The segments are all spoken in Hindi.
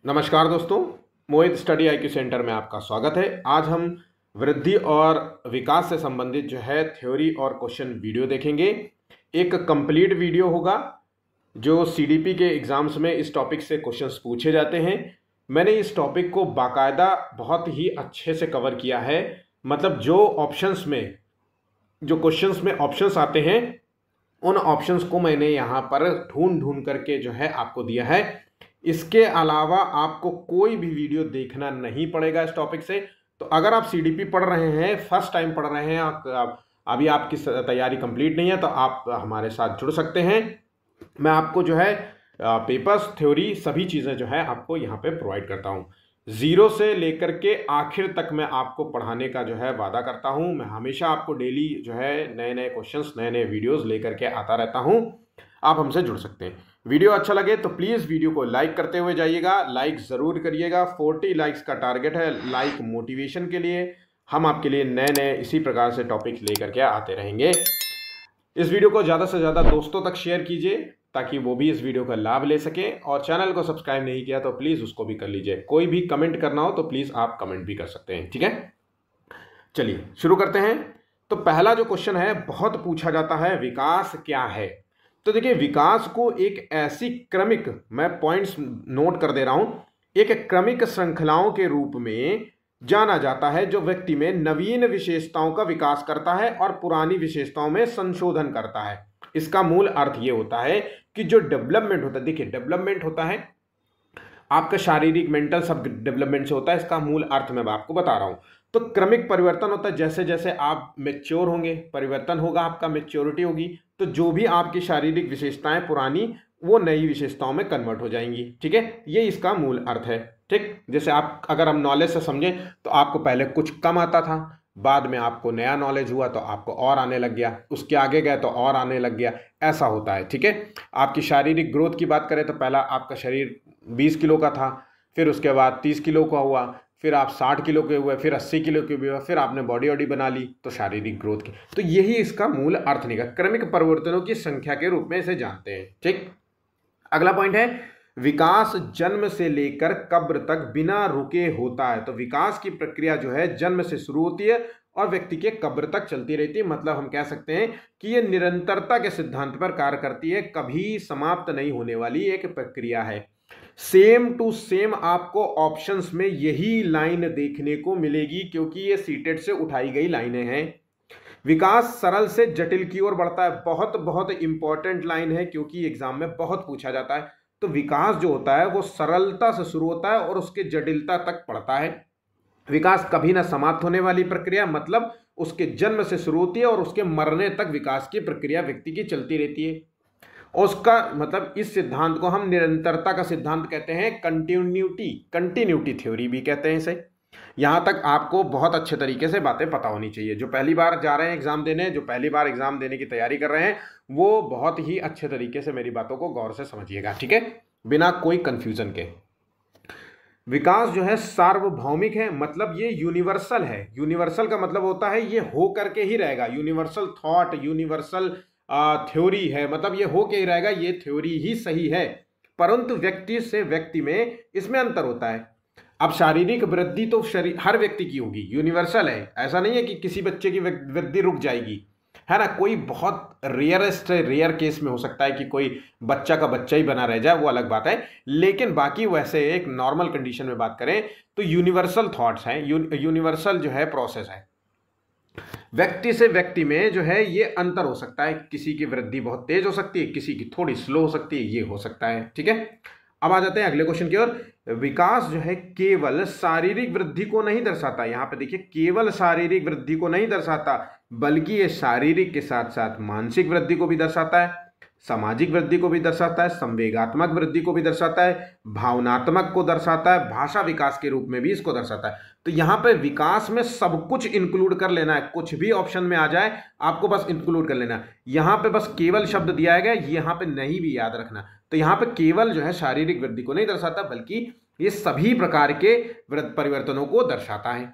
नमस्कार दोस्तों, मोहित स्टडी आईक्यू सेंटर में आपका स्वागत है। आज हम वृद्धि और विकास से संबंधित जो है थ्योरी और क्वेश्चन वीडियो देखेंगे। एक कंप्लीट वीडियो होगा जो सीडीपी के एग्जाम्स में इस टॉपिक से क्वेश्चंस पूछे जाते हैं। मैंने इस टॉपिक को बाकायदा बहुत ही अच्छे से कवर किया है। मतलब जो ऑप्शंस में जो क्वेश्चंस में ऑप्शंस आते हैं उन ऑप्शंस को मैंने यहाँ पर ढूंढ ढूंढ करके जो है आपको दिया है। इसके अलावा आपको कोई भी वीडियो देखना नहीं पड़ेगा इस टॉपिक से। तो अगर आप सीडीपी पढ़ रहे हैं, फर्स्ट टाइम पढ़ रहे हैं, अभी आपकी तैयारी कंप्लीट नहीं है, तो आप हमारे साथ जुड़ सकते हैं। मैं आपको जो है पेपर्स, थ्योरी, सभी चीज़ें जो है आपको यहाँ पे प्रोवाइड करता हूँ। जीरो से लेकर के आखिर तक मैं आपको पढ़ाने का जो है वादा करता हूँ। मैं हमेशा आपको डेली जो है नए नए क्वेश्चंस, नए नए वीडियोस लेकर के आता रहता हूँ। आप हमसे जुड़ सकते हैं। वीडियो अच्छा लगे तो प्लीज़ वीडियो को लाइक करते हुए जाइएगा। लाइक ज़रूर करिएगा। 40 लाइक्स का टारगेट है। लाइक मोटिवेशन के लिए, हम आपके लिए नए नए इसी प्रकार से टॉपिक्स लेकर के आते रहेंगे। इस वीडियो को ज़्यादा से ज़्यादा दोस्तों तक शेयर कीजिए ताकि वो भी इस वीडियो का लाभ ले सकें। और चैनल को सब्सक्राइब नहीं किया तो प्लीज़ उसको भी कर लीजिए। कोई भी कमेंट करना हो तो प्लीज़ आप कमेंट भी कर सकते हैं, ठीक है। चलिए शुरू करते हैं। तो पहला जो क्वेश्चन है, बहुत पूछा जाता है, विकास क्या है। तो देखिए, विकास को एक ऐसी क्रमिक, मैं पॉइंट्स नोट कर दे रहा हूं, एक क्रमिक श्रृंखलाओं के रूप में जाना जाता है जो व्यक्ति में नवीन विशेषताओं का विकास करता है और पुरानी विशेषताओं में संशोधन करता है। इसका मूल अर्थ ये होता है कि जो डेवलपमेंट होता है, देखिए डेवलपमेंट होता है आपका शारीरिक, मेंटल, सब डेवलपमेंट से होता है। इसका मूल अर्थ मैं आपको बता रहा हूं। तो क्रमिक परिवर्तन होता है, जैसे जैसे आप मेच्योर होंगे परिवर्तन होगा, आपका मेच्योरिटी होगी, तो जो भी आपकी शारीरिक विशेषताएं पुरानी, वो नई विशेषताओं में कन्वर्ट हो जाएंगी, ठीक है। ये इसका मूल अर्थ है, ठीक। जैसे आप, अगर हम नॉलेज से समझें तो आपको पहले कुछ कम आता था, बाद में आपको नया नॉलेज हुआ तो आपको और आने लग गया, उसके आगे गए तो और आने लग गया, ऐसा होता है, ठीक है। आपकी शारीरिक ग्रोथ की बात करें तो पहला आपका शरीर 20 किलो का था, फिर उसके बाद 30 किलो का हुआ, फिर आप 60 किलो के हुए, फिर 80 किलो के हुए, फिर आपने बॉडी वॉडी बना ली, तो शारीरिक ग्रोथ की। तो यही इसका मूल अर्थ निकला, क्रमिक परिवर्तनों की संख्या के रूप में इसे जानते हैं, ठीक। अगला पॉइंट है, विकास जन्म से लेकर कब्र तक बिना रुके होता है। तो विकास की प्रक्रिया जो है जन्म से शुरू होती है और व्यक्ति के कब्र तक चलती रहती है। मतलब हम कह सकते हैं कि यह निरंतरता के सिद्धांत पर कार्य करती है, कभी समाप्त नहीं होने वाली एक प्रक्रिया है। सेम टू सेम आपको ऑप्शंस में यही लाइन देखने को मिलेगी, क्योंकि ये सीटेट से उठाई गई लाइनें हैं। विकास सरल से जटिल की ओर बढ़ता है, बहुत बहुत इंपॉर्टेंट लाइन है, क्योंकि एग्जाम में बहुत पूछा जाता है। तो विकास जो होता है वो सरलता से शुरू होता है और उसके जटिलता तक बढ़ता है। विकास कभी ना समाप्त होने वाली प्रक्रिया, मतलब उसके जन्म से शुरू होती है और उसके मरने तक विकास की प्रक्रिया व्यक्ति की चलती रहती है। उसका मतलब, इस सिद्धांत को हम निरंतरता का सिद्धांत कहते हैं, कंटिन्यूटी थ्योरी भी कहते हैं इसे। यहां तक आपको बहुत अच्छे तरीके से बातें पता होनी चाहिए। जो पहली बार जा रहे हैं एग्जाम देने, जो पहली बार एग्जाम देने की तैयारी कर रहे हैं, वो बहुत ही अच्छे तरीके से मेरी बातों को गौर से समझिएगा, ठीक है, बिना कोई कंफ्यूजन के। विकास जो है सार्वभौमिक है, मतलब ये यूनिवर्सल है। यूनिवर्सल का मतलब होता है ये हो करके ही रहेगा। यूनिवर्सल थॉट, यूनिवर्सल थ्योरी है, मतलब ये हो के ही रहेगा, ये थ्योरी ही सही है। परंतु व्यक्ति से व्यक्ति में इसमें अंतर होता है। अब शारीरिक वृद्धि तो हर व्यक्ति की होगी, यूनिवर्सल है। ऐसा नहीं है कि किसी बच्चे की वृद्धि रुक जाएगी, है ना। कोई बहुत रेयर केस में हो सकता है कि कोई बच्चा का बच्चा ही बना रह जाए, वो अलग बात है। लेकिन बाकी वैसे एक नॉर्मल कंडीशन में बात करें तो यूनिवर्सल थॉट्स हैं, यूनिवर्सल जो है प्रोसेस है। व्यक्ति से व्यक्ति में जो है ये अंतर हो सकता है, किसी की वृद्धि बहुत तेज हो सकती है, किसी की थोड़ी स्लो हो सकती है, ये हो सकता है, ठीक है। अब आ जाते हैं अगले क्वेश्चन की ओर। विकास जो है केवल शारीरिक वृद्धि को नहीं दर्शाता, यहां पे देखिए, केवल शारीरिक वृद्धि को नहीं दर्शाता, बल्कि ये शारीरिक के साथ साथ मानसिक वृद्धि को भी दर्शाता है, सामाजिक वृद्धि को भी दर्शाता है, संवेगात्मक वृद्धि को भी दर्शाता है, भावनात्मक को दर्शाता है, भाषा विकास के रूप में भी इसको दर्शाता है। तो यहाँ पे विकास में सब कुछ इंक्लूड कर लेना है, कुछ भी ऑप्शन में आ जाए आपको बस इंक्लूड कर लेना। यहाँ पे बस केवल शब्द दिया गया, यहाँ पे नहीं भी याद रखना। तो यहाँ पे केवल जो है शारीरिक वृद्धि को नहीं दर्शाता, बल्कि ये सभी प्रकार के परिवर्तनों को दर्शाता है।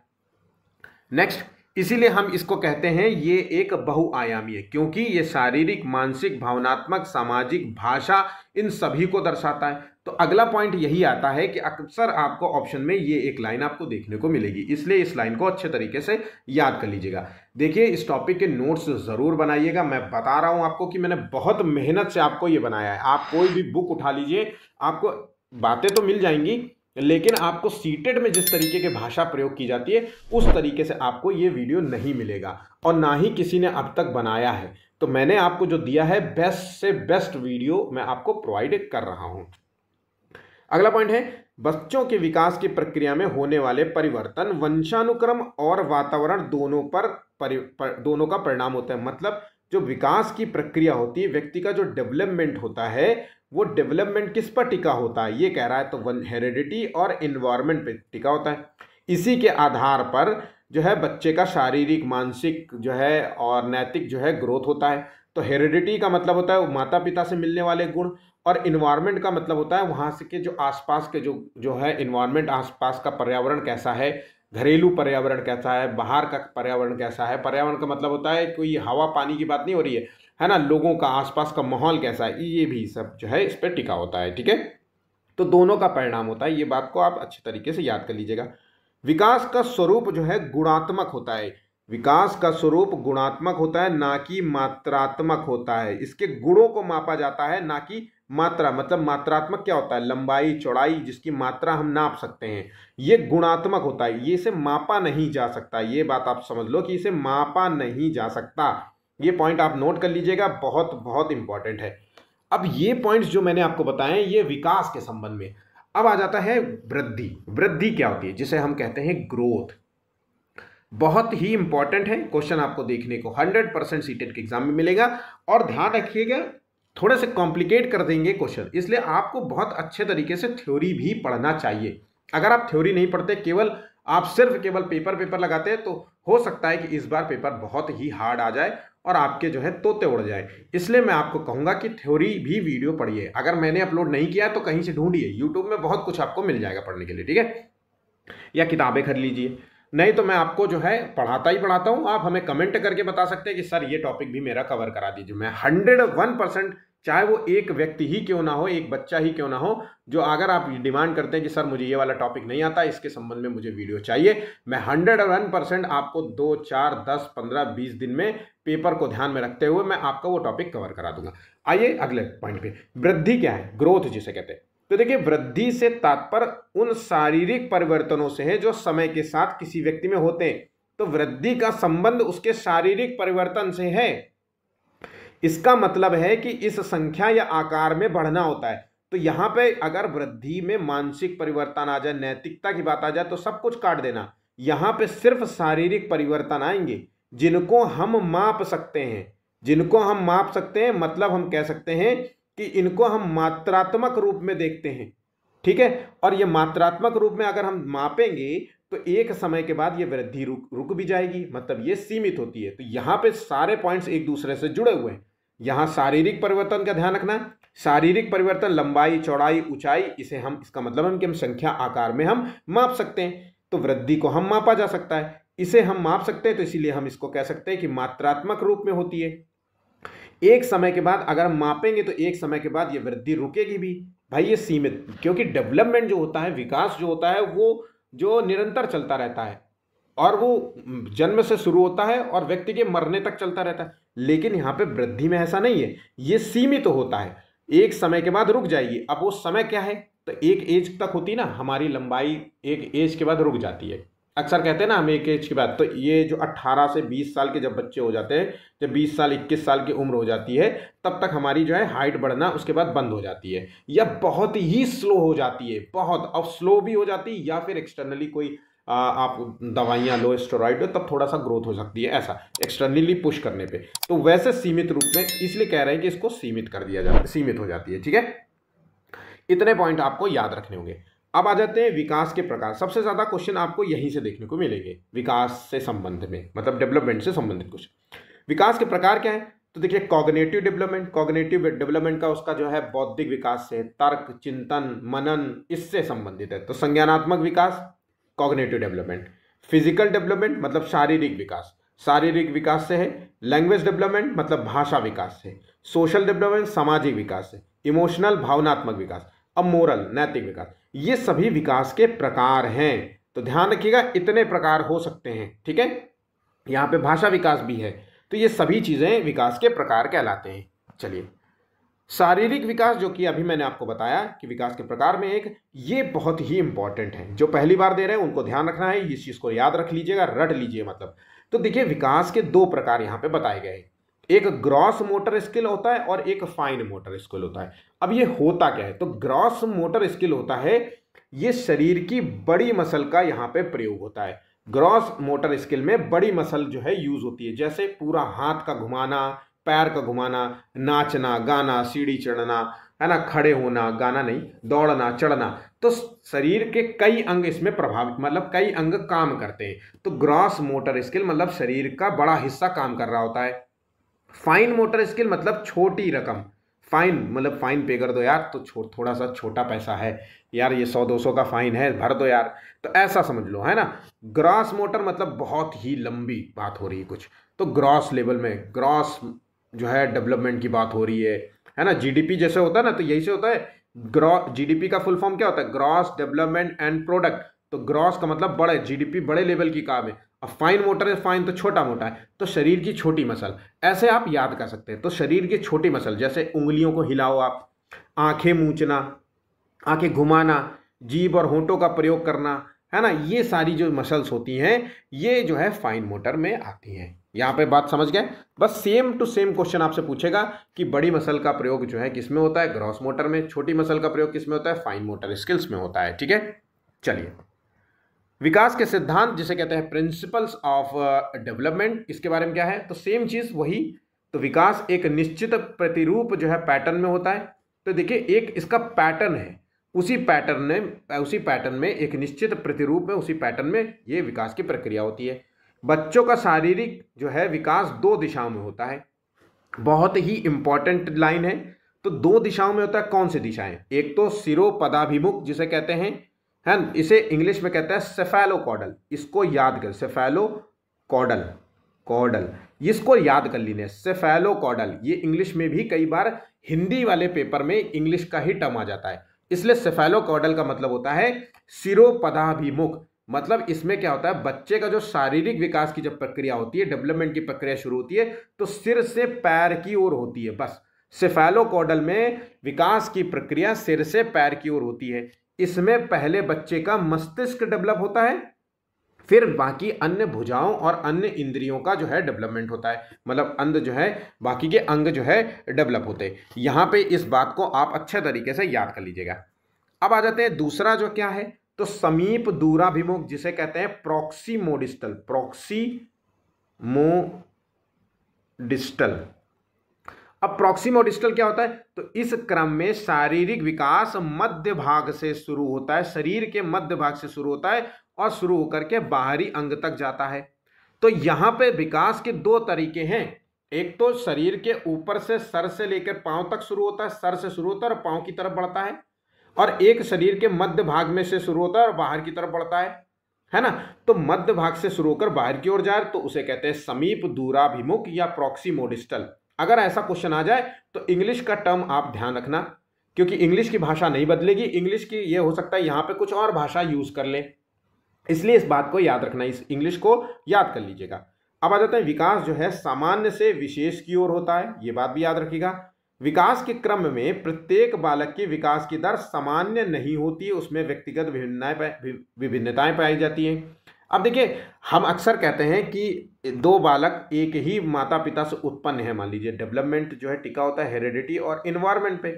नेक्स्ट, इसीलिए हम इसको कहते हैं ये एक बहुआयामी है, क्योंकि ये शारीरिक, मानसिक, भावनात्मक, सामाजिक, भाषा, इन सभी को दर्शाता है। तो अगला पॉइंट यही आता है कि अक्सर आपको ऑप्शन में ये एक लाइन आपको देखने को मिलेगी, इसलिए इस लाइन को अच्छे तरीके से याद कर लीजिएगा। देखिए, इस टॉपिक के नोट्स जरूर बनाइएगा। मैं बता रहा हूं आपको कि मैंने बहुत मेहनत से आपको ये बनाया है। आप कोई भी बुक उठा लीजिए, आपको बातें तो मिल जाएंगी, लेकिन आपको सीटेट में जिस तरीके की भाषा प्रयोग की जाती है उस तरीके से आपको ये वीडियो नहीं मिलेगा, और ना ही किसी ने अब तक बनाया है। तो मैंने आपको जो दिया है, बेस्ट से बेस्ट वीडियो मैं आपको प्रोवाइड कर रहा हूं। अगला पॉइंट है, बच्चों के विकास की प्रक्रिया में होने वाले परिवर्तन वंशानुक्रम और वातावरण दोनों का परिणाम होता है। मतलब जो विकास की प्रक्रिया होती है, व्यक्ति का जो डेवलपमेंट होता है, वो डेवलपमेंट किस पर टिका होता है, ये कह रहा है। तो हेरिडिटी और इन्वायरमेंट पर टिका होता है। इसी के आधार पर जो है बच्चे का शारीरिक, मानसिक जो है और नैतिक जो है ग्रोथ होता है। तो हेरिडिटी का मतलब होता है माता पिता से मिलने वाले गुण, और इन्वायरमेंट का मतलब होता है वहाँ से के जो आसपास के जो है इन्वायरमेंट, आसपास का पर्यावरण कैसा है, घरेलू पर्यावरण कैसा है, बाहर का पर्यावरण कैसा है। पर्यावरण का मतलब होता है कोई हवा पानी की बात नहीं हो रही है ना, लोगों का आसपास का माहौल कैसा है, ये भी सब जो है इस पर टिका होता है। ठीक है, तो दोनों का परिणाम होता है। ये बात को आप अच्छे तरीके से याद कर लीजिएगा। विकास का स्वरूप जो है गुणात्मक होता है। विकास का स्वरूप गुणात्मक होता है, ना कि मात्रात्मक होता है। इसके गुणों को मापा जाता है, ना कि मात्रा। मतलब मात्रात्मक क्या होता है, लंबाई, चौड़ाई, जिसकी मात्रा हम नाप सकते हैं। ये गुणात्मक होता है, ये इसे मापा नहीं जा सकता। ये बात आप समझ लो कि इसे मापा नहीं जा सकता। ये पॉइंट आप नोट कर लीजिएगा, बहुत बहुत इंपॉर्टेंट है। अब ये पॉइंट्स जो मैंने आपको बताए, ये विकास के संबंध में। अब आ जाता है वृद्धि। वृद्धि क्या होती है, जिसे हम कहते हैं ग्रोथ। बहुत ही इंपॉर्टेंट है, क्वेश्चन आपको देखने को 100% सीटेट के एग्जाम में मिलेगा। और ध्यान रखिएगा, थोड़े से कॉम्प्लिकेट कर देंगे क्वेश्चन, इसलिए आपको बहुत अच्छे तरीके से थ्योरी भी पढ़ना चाहिए। अगर आप थ्योरी नहीं पढ़ते, आप सिर्फ केवल पेपर लगाते हैं, तो हो सकता है कि इस बार पेपर बहुत ही हार्ड आ जाए और आपके जो है तोते उड़ जाए। इसलिए मैं आपको कहूंगा कि थ्योरी भी वीडियो पढ़िए। अगर मैंने अपलोड नहीं किया तो कहीं से ढूंढिए, यूट्यूब में बहुत कुछ आपको मिल जाएगा पढ़ने के लिए। ठीक है, या किताबें खरीद लीजिए, नहीं तो मैं आपको जो है पढ़ाता ही पढ़ाता हूं। आप हमें कमेंट करके बता सकते हैं कि सर ये टॉपिक भी मेरा कवर करा दीजिए। मैं 101%, चाहे वो एक व्यक्ति ही क्यों ना हो, एक बच्चा ही क्यों ना हो, जो अगर आप डिमांड करते हैं कि सर मुझे ये वाला टॉपिक नहीं आता, इसके संबंध में मुझे वीडियो चाहिए, मैं 101% आपको 2, 4, 10, 15, 20 दिन में पेपर को ध्यान में रखते हुए मैं आपका वो टॉपिक कवर करा दूंगा। आइए अगले पॉइंट पे, वृद्धि क्या है, ग्रोथ जिसे कहते हैं। तो देखिए, वृद्धि से तात्पर्य उन शारीरिक परिवर्तनों से है जो समय के साथ किसी व्यक्ति में होते हैं। तो वृद्धि का संबंध उसके शारीरिक परिवर्तन से है। इसका मतलब है कि इस संख्या या आकार में बढ़ना होता है। तो यहां पे अगर वृद्धि में मानसिक परिवर्तन आ जाए, नैतिकता की बात आ जाए, तो सब कुछ काट देना। यहां पे सिर्फ शारीरिक परिवर्तन आएंगे जिनको हम माप सकते हैं। जिनको हम माप सकते हैं, मतलब हम कह सकते हैं कि इनको हम मात्रात्मक रूप में देखते हैं। ठीक है, और ये मात्रात्मक रूप में अगर हम मापेंगे तो एक समय के बाद ये वृद्धि रुक भी जाएगी, मतलब ये सीमित होती है। तो यहाँ पे सारे पॉइंट्स एक दूसरे से जुड़े हुए हैं। यहाँ शारीरिक परिवर्तन का ध्यान रखना। शारीरिक परिवर्तन, लंबाई, चौड़ाई, ऊंचाई, इसे हम, इसका मतलब है कि हम संख्या आकार में हम माप सकते हैं। तो वृद्धि को हम मापा जा सकता है, इसे हम माप सकते हैं, तो इसीलिए हम इसको कह सकते हैं कि मात्रात्मक रूप में होती है। एक समय के बाद अगर हम मापेंगे तो एक समय के बाद ये वृद्धि रुकेगी भी। भाई ये सीमित, क्योंकि डेवलपमेंट जो होता है, विकास जो होता है, वो जो निरंतर चलता रहता है, और वो जन्म से शुरू होता है और व्यक्ति के मरने तक चलता रहता है। लेकिन यहाँ पे वृद्धि में ऐसा नहीं है, ये सीमित तो होता है, एक समय के बाद रुक जाएगी। अब वो समय क्या है, तो एक एज तक होती ना, हमारी लंबाई एक एज के बाद रुक जाती है। अक्सर कहते हैं ना हम एक एज के बाद, तो ये जो 18 से 20 साल के जब बच्चे हो जाते हैं, जब 20 साल 21 साल की उम्र हो जाती है, तब तक हमारी जो है हाइट बढ़ना उसके बाद बंद हो जाती है, या बहुत ही स्लो हो जाती है। बहुत अब स्लो भी हो जाती है, या फिर एक्सटर्नली कोई आप दवाइयाँ लो, स्टेरॉइड लो, तब थोड़ा सा ग्रोथ हो सकती है, ऐसा एक्सटर्नली पुश करने पे। तो वैसे सीमित रूप में इसलिए कह रहे हैं कि इसको सीमित कर दिया जाता है, सीमित हो जाती है। ठीक है, इतने पॉइंट आपको याद रखने होंगे। अब आ जाते हैं विकास के प्रकार। सबसे ज्यादा क्वेश्चन आपको यहीं से देखने को मिलेंगे, विकास से संबंध में, मतलब डेवलपमेंट से संबंधित कुछ। विकास के प्रकार क्या है, तो देखिए, कॉग्निटिव डेवलपमेंट। कॉग्निटिव डेवलपमेंट का उसका जो है बौद्धिक विकास से, तर्क, चिंतन, मनन, इससे संबंधित है। तो संज्ञानात्मक विकास, कॉग्निटिव डेवलपमेंट। फिजिकल डेवलपमेंट मतलब शारीरिक विकास, शारीरिक विकास से है। लैंग्वेज डेवलपमेंट मतलब भाषा विकास से। सोशल डेवलपमेंट सामाजिक विकास से। इमोशनल भावनात्मक विकास। अब मोरल नैतिक विकास। ये सभी विकास के प्रकार हैं। तो ध्यान रखिएगा इतने प्रकार हो सकते हैं, ठीक है। यहाँ पे भाषा विकास भी है। तो ये सभी चीजें विकास के प्रकार कहलाते हैं। चलिए, शारीरिक विकास जो कि अभी मैंने आपको बताया कि विकास के प्रकार में एक, ये बहुत ही इंपॉर्टेंट है। जो पहली बार दे रहे हैं उनको ध्यान रखना है, इस चीज को याद रख लीजिएगा, रट लीजिए मतलब। तो देखिए, विकास के दो प्रकार यहाँ पे बताए गए हैं। एक ग्रॉस मोटर स्किल होता है और एक फाइन मोटर स्किल होता है। अब ये होता क्या है? तो ग्रॉस मोटर स्किल होता है, ये शरीर की बड़ी मसल का यहाँ पे प्रयोग होता है। ग्रॉस मोटर स्किल में बड़ी मसल जो है यूज होती है, जैसे पूरा हाथ का घुमाना, पैर का घुमाना, नाचना गाना, सीढ़ी चढ़ना, है ना, खड़े होना, गाना नहीं, दौड़ना चढ़ना। तो शरीर के कई अंग इसमें प्रभावित, मतलब कई अंग काम करते हैं। तो ग्रॉस मोटर स्किल मतलब शरीर का बड़ा हिस्सा काम कर रहा होता है। फाइन मोटर स्किल मतलब छोटी रकम। फाइन मतलब फाइन पे कर दो यार, तो थोड़ा सा छोटा पैसा है यार, ये 100-200 का फाइन है, भर दो यार, तो ऐसा समझ लो, है ना। ग्रॉस मोटर मतलब बहुत ही लंबी बात हो रही है कुछ, तो ग्रॉस लेवल में ग्रॉस जो है डेवलपमेंट की बात हो रही है ना। जीडीपी जैसे होता है ना, तो यही से होता है। जीडीपी का फुल फॉर्म क्या होता है? Gross development and product. तो ग्रॉस का मतलब बड़े, जीडीपी बड़े लेवल की काम है। अब फाइन मोटर है, फाइन तो छोटा मोटा है, तो शरीर की छोटी मसल, ऐसे आप याद कर सकते हैं। तो शरीर की छोटी मसल, जैसे उंगलियों को हिलाओ आप, आंखें मूंचना, आंखें घुमाना, जीभ और होंठों का प्रयोग करना, है ना, ये सारी जो मसल्स होती हैं ये जो है फाइन मोटर में आती हैं। यहाँ पे बात समझ गए? बस सेम टू सेम क्वेश्चन आपसे पूछेगा कि बड़ी मसल का प्रयोग जो है किसमें होता है? ग्रॉस मोटर में। छोटी मसल का प्रयोग किसमें होता है? फाइन मोटर स्किल्स में होता है, ठीक है। चलिए, विकास के सिद्धांत जिसे कहते हैं प्रिंसिपल्स ऑफ डेवलपमेंट, इसके बारे में क्या है? तो सेम चीज वही। तो विकास एक निश्चित प्रतिरूप जो है पैटर्न में होता है। तो देखिए, एक इसका पैटर्न है, उसी पैटर्न में एक निश्चित प्रतिरूप में, उसी पैटर्न में ये विकास की प्रक्रिया होती है। बच्चों का शारीरिक जो है विकास दो दिशाओं में होता है। बहुत ही इंपॉर्टेंट लाइन है। तो दो दिशाओं में होता है। कौन सी दिशाएं? एक तो सिरोपदाभिमुख जिसे कहते हैं, है, इसे इंग्लिश में कहते हैं सेफेलोकॉडल। इसको याद कर, सेफेलोकॉडल, कॉडल, इसको याद कर लीजिए, सेफेलोकॉडल। ये इंग्लिश में भी कई बार हिंदी वाले पेपर में इंग्लिश का ही टर्म आ जाता है, इसलिए सेफेलोकॉडल का मतलब होता है सिरोपदाभिमुख। मतलब इसमें क्या होता है? बच्चे का जो शारीरिक विकास की जब प्रक्रिया होती है, डेवलपमेंट की प्रक्रिया शुरू होती है, तो सिर से पैर की ओर होती है। बस सेफेलोकॉडल में विकास की प्रक्रिया सिर से पैर की ओर होती है। इसमें पहले बच्चे का मस्तिष्क डेवलप होता है, फिर बाकी अन्य भुजाओं और अन्य इंद्रियों का जो है डेवलपमेंट होता है। मतलब अंग जो है, बाकी के अंग जो है डेवलप होते हैं। यहां पे इस बात को आप अच्छे तरीके से याद कर लीजिएगा। अब आ जाते हैं दूसरा जो क्या है, तो समीप दूराभिमुख जिसे कहते हैं प्रॉक्सिमोडिस्टल। प्रॉक्सिमोडिस्टल। अब प्रॉक्सिमोडिस्टल क्या होता है? तो इस क्रम में शारीरिक विकास मध्य भाग से शुरू होता है, शरीर के मध्य भाग से शुरू होता है और शुरू होकर के बाहरी अंग तक जाता है। तो यहां पे विकास के दो तरीके हैं। एक तो शरीर के ऊपर से, सर से लेकर पांव तक शुरू होता है, सर से शुरू होता है और पांव की तरफ बढ़ता है। और एक शरीर के मध्य भाग में से शुरू होता है और बाहर की तरफ बढ़ता है ना। तो मध्य भाग से शुरू होकर बाहर की ओर जाए तो उसे कहते हैं समीप दूराभिमुख या प्रॉक्सिमोडिस्टल। अगर ऐसा क्वेश्चन आ जाए तो इंग्लिश का टर्म आप ध्यान रखना, क्योंकि इंग्लिश की भाषा नहीं बदलेगी। इंग्लिश की ये हो सकता है यहां पे कुछ और भाषा यूज कर ले, इसलिए इस बात को याद रखना, इस इंग्लिश को याद कर लीजिएगा। अब आ जाता है विकास जो है सामान्य से विशेष की ओर होता है, ये बात भी याद रखिएगा। विकास के क्रम में प्रत्येक बालक की विकास की दर सामान्य नहीं होती है, उसमें व्यक्तिगत विभिन्नताएं पाई जाती हैं। अब देखिए, हम अक्सर कहते हैं कि दो बालक एक ही माता पिता से उत्पन्न है, मान लीजिए, डेवलपमेंट जो है टिका होता है हेरिडिटी और इन्वायरमेंट पे।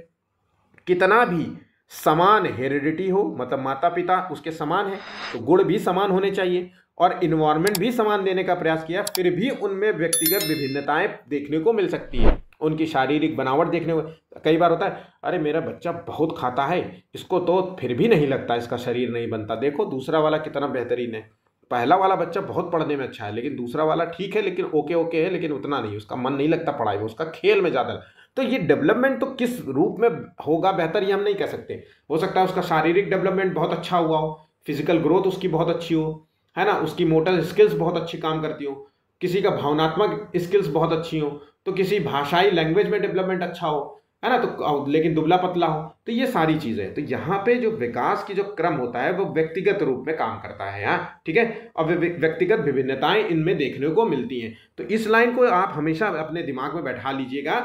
कितना भी समान हेरिडिटी हो, मतलब माता पिता उसके समान है, तो गुण भी समान होने चाहिए और इन्वायरमेंट भी समान देने का प्रयास किया, फिर भी उनमें व्यक्तिगत विभिन्नताएं देखने को मिल सकती है। उनकी शारीरिक बनावट देखने को कई बार होता है, अरे मेरा बच्चा बहुत खाता है, इसको तो फिर भी नहीं लगता इसका शरीर नहीं बनता, देखो दूसरा वाला कितना बेहतरीन है। पहला वाला बच्चा बहुत पढ़ने में अच्छा है, लेकिन दूसरा वाला ठीक है, लेकिन ओके है, लेकिन उतना नहीं, उसका मन नहीं लगता पढ़ाई में, उसका खेल में ज़्यादा। तो ये डेवलपमेंट तो किस रूप में होगा बेहतर, ये हम नहीं कह सकते। हो सकता है उसका शारीरिक डेवलपमेंट बहुत अच्छा हुआ हो, फिजिकल ग्रोथ उसकी बहुत अच्छी हो, है ना, उसकी मोटर स्किल्स बहुत अच्छी काम करती हो, किसी का भावनात्मक स्किल्स बहुत अच्छी हो, तो किसी भाषाई लैंग्वेज में डेवलपमेंट अच्छा हो, है ना, तो लेकिन दुबला पतला हो, तो ये सारी चीजें। तो यहाँ पे जो विकास की जो क्रम होता है वो व्यक्तिगत रूप में काम करता है यहाँ, ठीक है। और व्यक्तिगत विभिन्नताएं इनमें देखने को मिलती हैं। तो इस लाइन को आप हमेशा अपने दिमाग में बैठा लीजिएगा,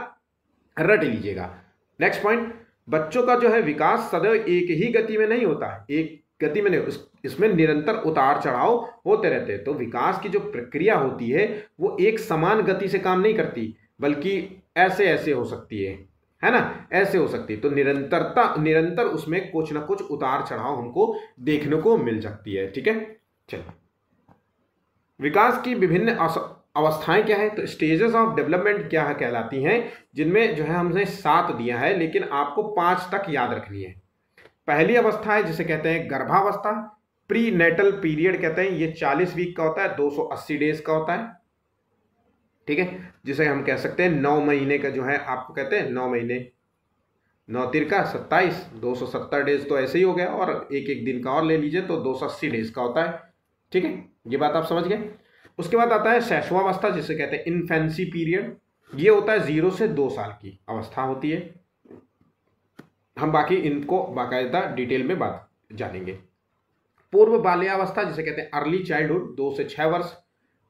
रट लीजिएगा। नेक्स्ट पॉइंट, बच्चों का जो है विकास सदैव एक ही गति में नहीं होता है, एक गति में नहीं, इसमें निरंतर उतार चढ़ाव होते रहते हैं। तो विकास की जो प्रक्रिया होती है वो एक समान गति से काम नहीं करती, बल्कि ऐसे ऐसे हो सकती है ना, ऐसे हो सकती है। तो निरंतर उसमें कुछ ना कुछ उतार चढ़ाव हमको देखने को मिल सकती है, ठीक है। चलिए, विकास की विभिन्न अवस्थाएं क्या है, तो स्टेजेस ऑफ डेवलपमेंट क्या है कहलाती हैं, जिनमें जो है हमने 7 दिया है, लेकिन आपको 5 तक याद रखनी है। पहली अवस्था है जिसे कहते हैं गर्भावस्था, प्री नेटल पीरियड कहते हैं, ये 40 वीक का होता है, 280 डेज का होता है, ठीक है। जिसे हम कह सकते हैं 9 महीने का जो है, आपको कहते हैं 9 महीने, 9 तिरका 27, 270 डेज तो ऐसे ही हो गया, और एक एक दिन का और ले लीजिए तो 280 डेज का होता है, ठीक है। ये बात आप समझ गए। उसके बाद आता है शैशवावस्था, जिसे कहते हैं इन्फेंसी पीरियड, ये होता है 0 से 2 साल की अवस्था होती है। हम बाकी इनको बाकायदा डिटेल में बात जानेंगे। पूर्व बाल्यावस्था जिसे कहते हैं अर्ली चाइल्डहुड, 2 से 6 वर्ष।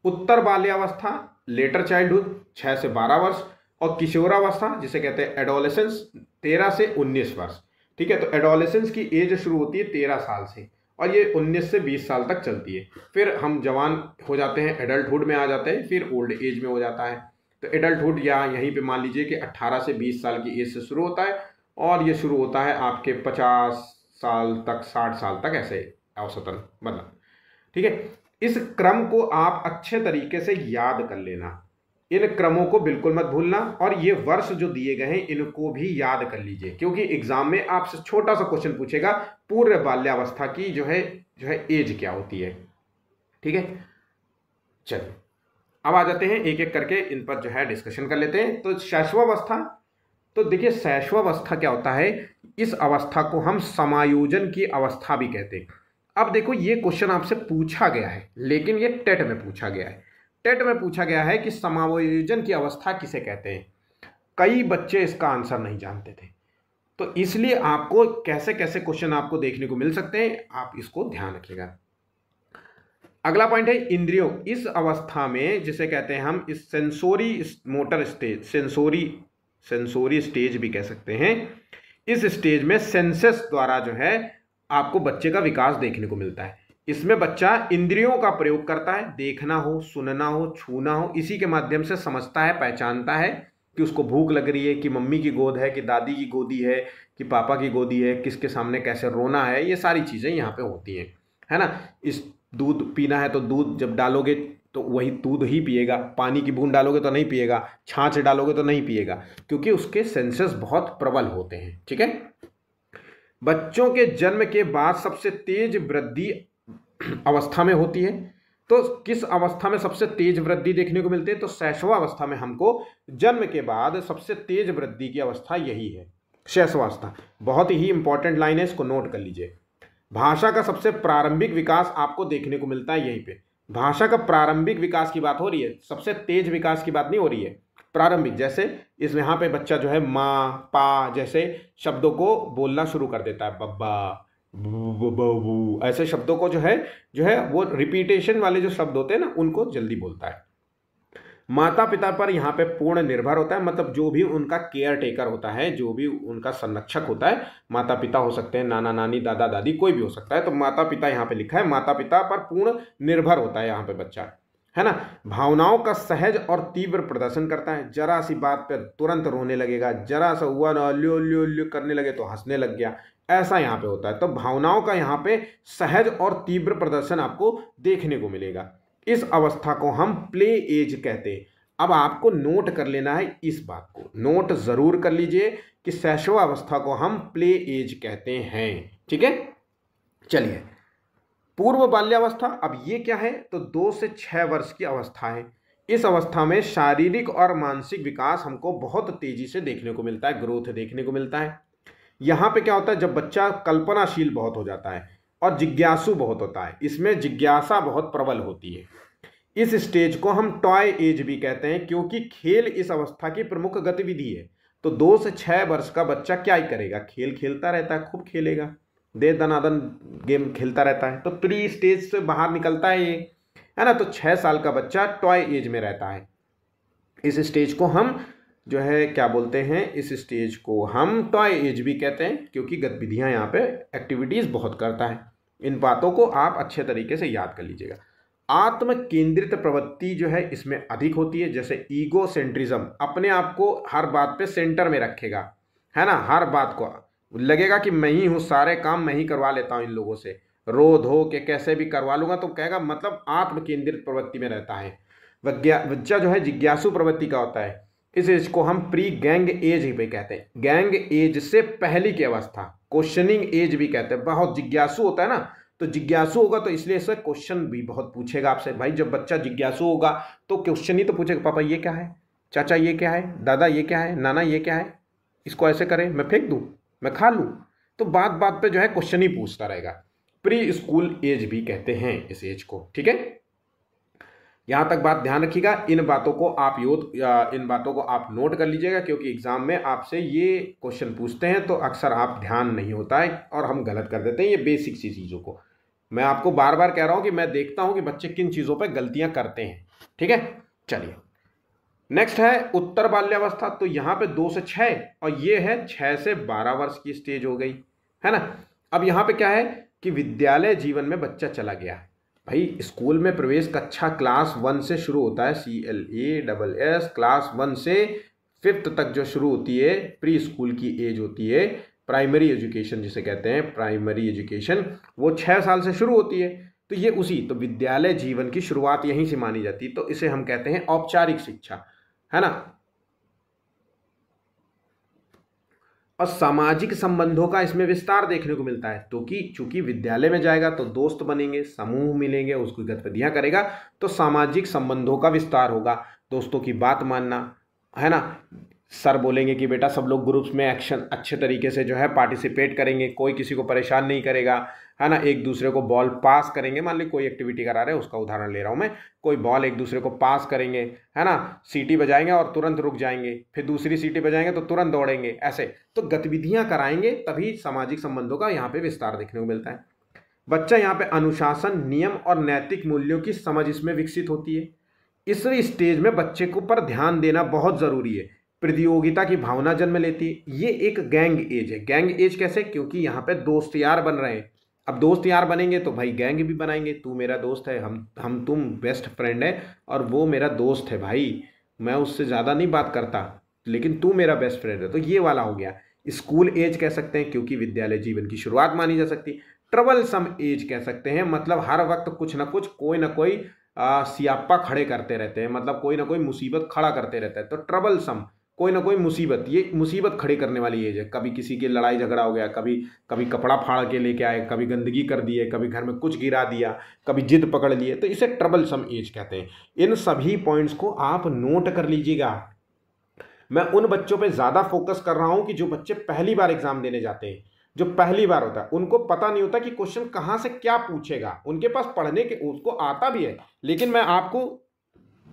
उत्तर बाल्यावस्था लेटर चाइल्डहुड, 6 से 12 वर्ष। और किशोरावस्था जिसे कहते हैं एडोलेसेंस, 13 से 19 वर्ष, ठीक है। तो एडोलेसेंस की एज शुरू होती है 13 साल से, और ये 19 से 20 साल तक चलती है। फिर हम जवान हो जाते हैं, एडल्टहुड में आ जाते हैं, फिर ओल्ड एज में हो जाता है। तो एडल्टहुड या यहीं पे मान लीजिए कि 18 से 20 साल की एज से शुरू होता है, और ये शुरू होता है आपके 50 साल तक, 60 साल तक, ऐसे औसतन मतलब, ठीक है। इस क्रम को आप अच्छे तरीके से याद कर लेना, इन क्रमों को बिल्कुल मत भूलना, और ये वर्ष जो दिए गए हैं इनको भी याद कर लीजिए, क्योंकि एग्जाम में आपसे छोटा सा क्वेश्चन पूछेगा, पूर्व बाल्यावस्था की जो है एज क्या होती है, ठीक है। चलिए, अब आ जाते हैं एक एक करके इन पर जो है डिस्कशन कर लेते हैं। तो शैशवावस्था, तो देखिए शैशवावस्था क्या होता है, इस अवस्था को हम समायोजन की अवस्था भी कहते हैं। अब देखो, ये क्वेश्चन आपसे पूछा गया है, लेकिन ये टेट में पूछा गया है। टेट में पूछा गया है कि समायोजन की अवस्था किसे कहते हैं। कई बच्चे इसका आंसर नहीं जानते थे, तो इसलिए आपको कैसे कैसे क्वेश्चन आपको देखने को मिल सकते हैं, आप इसको ध्यान रखिएगा। अगला पॉइंट है इंद्रियों, इस अवस्था में जिसे कहते हैं हम इस sensory motor stage, sensory stage भी कह सकते हैं। इस स्टेज में सेंसेस द्वारा जो है आपको बच्चे का विकास देखने को मिलता है। इसमें बच्चा इंद्रियों का प्रयोग करता है, देखना हो, सुनना हो, छूना हो, इसी के माध्यम से समझता है, पहचानता है कि उसको भूख लग रही है, कि मम्मी की गोद है, कि दादी की गोदी है, कि पापा की गोदी है, किसके सामने कैसे रोना है, ये सारी चीज़ें यहाँ पे होती हैं, है ना। इस दूध पीना है तो दूध जब डालोगे तो वही दूध ही पिएगा, पानी की बूंद डालोगे तो नहीं पिएगा, छाछ डालोगे तो नहीं पिएगा, क्योंकि उसके सेंसेस बहुत प्रबल होते हैं, ठीक है। बच्चों के जन्म के बाद सबसे तेज वृद्धि अवस्था में होती है। तो किस अवस्था में सबसे तेज वृद्धि देखने को मिलती है, तो शैशवावस्था में हमको जन्म के बाद सबसे तेज वृद्धि की अवस्था यही है, शैशवावस्था। बहुत ही इंपॉर्टेंट लाइन है, इसको नोट कर लीजिए। भाषा का सबसे प्रारंभिक विकास आपको देखने को मिलता है यहीं पे। भाषा का प्रारंभिक विकास की बात हो रही है, सबसे तेज विकास की बात नहीं हो रही है, प्रारंभिक। जैसे इसमें यहाँ पे बच्चा जो है माँ, पा जैसे शब्दों को बोलना शुरू कर देता है, बब्बा, बू, ऐसे शब्दों को जो है वो रिपीटेशन वाले जो शब्द होते हैं ना, उनको जल्दी बोलता है। माता पिता पर यहाँ पे पूर्ण निर्भर होता है, मतलब जो भी उनका केयर टेकर होता है, जो भी उनका संरक्षक होता है, माता पिता हो सकते हैं, नाना नानी, दादा दादी, कोई भी हो सकता है। तो माता पिता यहाँ पे लिखा है, माता पिता पर पूर्ण निर्भर होता है यहाँ पे बच्चा, है ना। भावनाओं का सहज और तीव्र प्रदर्शन करता है, जरा सी बात पर तुरंत रोने लगेगा, जरा सा हुआ ना ल्यो ल्यो ल्यो करने लगे तो हंसने लग गया, ऐसा यहाँ पे होता है। तो भावनाओं का यहाँ पे सहज और तीव्र प्रदर्शन आपको देखने को मिलेगा। इस अवस्था को हम प्ले एज कहते हैं। अब आपको नोट कर लेना है, इस बात को नोट जरूर कर लीजिए कि शैशवावस्था को हम प्ले एज कहते हैं, ठीक है। चलिए, पूर्व बाल्यावस्था, अब ये क्या है, तो 2 से 6 वर्ष की अवस्था है। इस अवस्था में शारीरिक और मानसिक विकास हमको बहुत तेजी से देखने को मिलता है, ग्रोथ देखने को मिलता है। यहाँ पे क्या होता है, जब बच्चा कल्पनाशील बहुत हो जाता है, और जिज्ञासु बहुत होता है, इसमें जिज्ञासा बहुत प्रबल होती है। इस स्टेज को हम टॉय एज भी कहते हैं क्योंकि खेल इस अवस्था की प्रमुख गतिविधि है। तो 2 से 6 वर्ष का बच्चा क्या ही करेगा, खेल खेलता रहता है, खूब खेलेगा, दे दनादन गेम खेलता रहता है, तो प्री स्टेज से बाहर निकलता है ये, है ना। तो 6 साल का बच्चा टॉय एज में रहता है। इस स्टेज को हम जो है क्या बोलते हैं, इस स्टेज को हम टॉय एज भी कहते हैं क्योंकि गतिविधियां यहाँ पे एक्टिविटीज बहुत करता है। इन बातों को आप अच्छे तरीके से याद कर लीजिएगा। आत्म केंद्रित प्रवृत्ति जो है इसमें अधिक होती है, जैसे ईगो सेंट्रिज्म, अपने आप को हर बात पे सेंटर में रखेगा, है ना। हर बात को लगेगा कि मैं ही हूँ, सारे काम मैं ही करवा लेता हूँ इन लोगों से, रो धो के कैसे भी करवा लूंगा, तो कहेगा मतलब आत्म केंद्रित प्रवृत्ति में रहता है। बच्चा जो है जिज्ञासु प्रवृत्ति का होता है। इस एज को हम प्री गैंग एज भी कहते हैं, गैंग एज से पहली की अवस्था, क्वेश्चनिंग एज भी कहते हैं। बहुत जिज्ञासु होता है ना, तो जिज्ञासु होगा तो इसलिए इससे क्वेश्चन भी बहुत पूछेगा आपसे। भाई जब बच्चा जिज्ञासु होगा तो क्वेश्चन ही तो पूछेगा, पापा ये क्या है, चाचा ये क्या है, दादा ये क्या है, नाना ये क्या है, इसको ऐसे करें, मैं फेंक दूं, मैं खा लूं। तो बात बात पे जो है क्वेश्चन ही पूछता रहेगा। प्री स्कूल एज भी कहते हैं इस एज को, ठीक है। यहां तक बात ध्यान रखिएगा। इन बातों को आप नोट कर लीजिएगा क्योंकि एग्जाम में आपसे ये क्वेश्चन पूछते हैं तो अक्सर आप ध्यान नहीं होता है और हम गलत कर देते हैं ये बेसिक सी चीज़ों को। मैं आपको बार बार कह रहा हूं कि मैं देखता हूं कि बच्चे किन चीज़ों पर गलतियां करते हैं, ठीक है। चलिए नेक्स्ट है उत्तर बाल्यावस्था। तो यहाँ पे 2 से 6 और ये है 6 से 12 वर्ष की स्टेज हो गई, है ना। अब यहाँ पे क्या है कि विद्यालय जीवन में बच्चा चला गया। भाई स्कूल में प्रवेश कक्षा क्लास 1 से शुरू होता है, CLASS क्लास 1 से 5th तक जो शुरू होती है प्री स्कूल की एज होती है। प्राइमरी एजुकेशन जिसे कहते हैं, प्राइमरी एजुकेशन, वो 6 साल से शुरू होती है। तो ये तो विद्यालय जीवन की शुरुआत यहीं से मानी जाती है, तो इसे हम कहते हैं औपचारिक शिक्षा, है ना। और सामाजिक संबंधों का इसमें विस्तार देखने को मिलता है, तो कि चूंकि विद्यालय में जाएगा तो दोस्त बनेंगे, समूह मिलेंगे, उसकी गतिविधियां करेगा, तो सामाजिक संबंधों का विस्तार होगा। दोस्तों की बात मानना, है ना। सर बोलेंगे कि बेटा सब लोग ग्रुप्स में एक्शन अच्छे तरीके से जो है पार्टिसिपेट करेंगे, कोई किसी को परेशान नहीं करेगा, है ना। एक दूसरे को बॉल पास करेंगे, मान ली कोई एक्टिविटी करा रहे हैं उसका उदाहरण ले रहा हूं मैं, कोई बॉल एक दूसरे को पास करेंगे, है ना। सीटी बजाएंगे और तुरंत रुक जाएंगे, फिर दूसरी सीटी बजाएंगे तो तुरंत दौड़ेंगे, ऐसे तो गतिविधियां कराएंगे, तभी सामाजिक संबंधों का यहाँ पे विस्तार देखने को मिलता है। बच्चा यहाँ पे अनुशासन, नियम और नैतिक मूल्यों की समझ इसमें विकसित होती है। इस स्टेज में बच्चे को पर ध्यान देना बहुत जरूरी है। प्रतियोगिता की भावना जन्म लेती है। ये एक गैंग एज है। गैंग एज कैसे, क्योंकि यहाँ पे दोस्त यार बन रहे हैं। अब दोस्त यार बनेंगे तो भाई गैंग भी बनाएंगे, तू मेरा दोस्त है, हम तुम बेस्ट फ्रेंड है और वो मेरा दोस्त है, भाई मैं उससे ज़्यादा नहीं बात करता लेकिन तू मेरा बेस्ट फ्रेंड है, तो ये वाला हो गया। स्कूल एज कह सकते हैं क्योंकि विद्यालय जीवन की शुरुआत मानी जा सकती है। ट्रबल सम एज कह सकते हैं, मतलब हर वक्त कुछ ना कुछ कोई ना कोई सियापा खड़े करते रहते हैं, मतलब कोई ना कोई मुसीबत खड़ा करते रहता है। तो ट्रबल सम, कोई ना कोई मुसीबत, ये मुसीबत खड़ी करने वाली एज है। कभी किसी की लड़ाई झगड़ा हो गया, कभी कपड़ा फाड़ के लेके आए, कभी गंदगी कर दिए, कभी घर में कुछ गिरा दिया, कभी जिद पकड़ लिए, तो इसे ट्रबल सम एज कहते हैं। इन सभी पॉइंट्स को आप नोट कर लीजिएगा। मैं उन बच्चों पे ज़्यादा फोकस कर रहा हूं कि जो बच्चे पहली बार एग्जाम देने जाते हैं, जो पहली बार होता है, उनको पता नहीं होता कि क्वेश्चन कहाँ से क्या पूछेगा। उनके पास पढ़ने के उसको आता भी है, लेकिन मैं आपको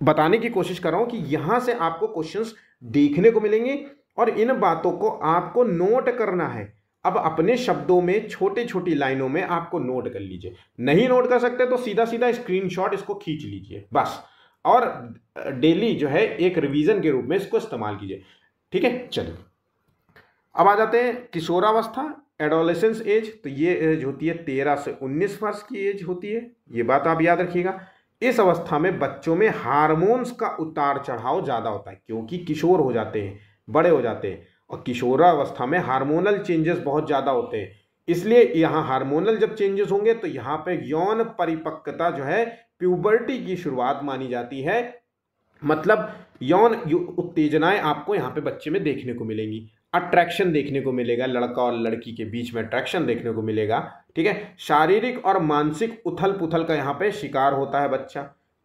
बताने की कोशिश कर रहा हूं कि यहां से आपको क्वेश्चंस देखने को मिलेंगे और इन बातों को आपको नोट करना है। अब अपने शब्दों में छोटी छोटी लाइनों में आपको नोट कर लीजिए। नहीं नोट कर सकते तो सीधा सीधा स्क्रीनशॉट इसको खींच लीजिए बस, और डेली जो है एक रिवीजन के रूप में इसको इस्तेमाल कीजिए, ठीक है। चलिए अब आ जाते हैं किशोरावस्था, एडोलेसेंस एज। तो ये एज होती है 13 से 19 वर्ष की एज होती है, ये बात आप याद रखिएगा। इस अवस्था में बच्चों में हार्मोन्स का उतार चढ़ाव ज़्यादा होता है क्योंकि किशोर हो जाते हैं, बड़े हो जाते हैं, और किशोरावस्था में हार्मोनल चेंजेस बहुत ज़्यादा होते हैं। इसलिए यहाँ हार्मोनल जब चेंजेस होंगे तो यहाँ पे यौन परिपक्वता जो है, प्यूबर्टी की शुरुआत मानी जाती है। मतलब यौन उत्तेजनाएं आपको यहाँ पे बच्चे में देखने को मिलेंगी। अट्रैक्शन देखने को मिलेगा, लड़का और लड़की के बीच में अट्रैक्शन देखने को मिलेगा, ठीक है। शारीरिक और मानसिक उथल पुथल का यहाँ पे शिकार होता है बच्चा।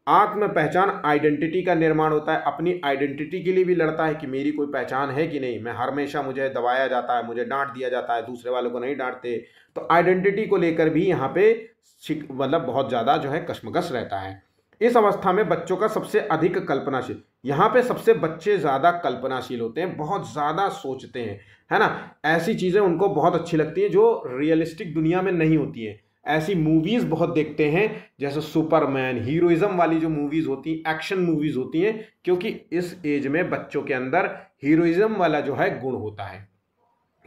आत्म पहचान आइडेंटिटी का निर्माण होता है, अपनी आइडेंटिटी के लिए भी लड़ता है कि मेरी कोई पहचान है कि नहीं, मैं हमेशा मुझे दबाया जाता है, मुझे डांट दिया जाता है, दूसरे वालों को नहीं डांटते, तो आइडेंटिटी को लेकर भी यहाँ पे मतलब बहुत ज़्यादा जो है कश्मकश रहता है। इस अवस्था में बच्चों का सबसे अधिक कल्पनाशील, यहाँ पे सबसे बच्चे ज़्यादा कल्पनाशील होते हैं, बहुत ज़्यादा सोचते हैं, है ना, ऐसी चीज़ें उनको बहुत अच्छी लगती हैं जो रियलिस्टिक दुनिया में नहीं होती हैं। ऐसी मूवीज़ बहुत देखते हैं जैसे सुपरमैन, हीरोइज्म वाली जो मूवीज़ होती हैं, एक्शन मूवीज़ होती हैं, क्योंकि इस एज में बच्चों के अंदर हीरोइज्म वाला जो है गुण होता है।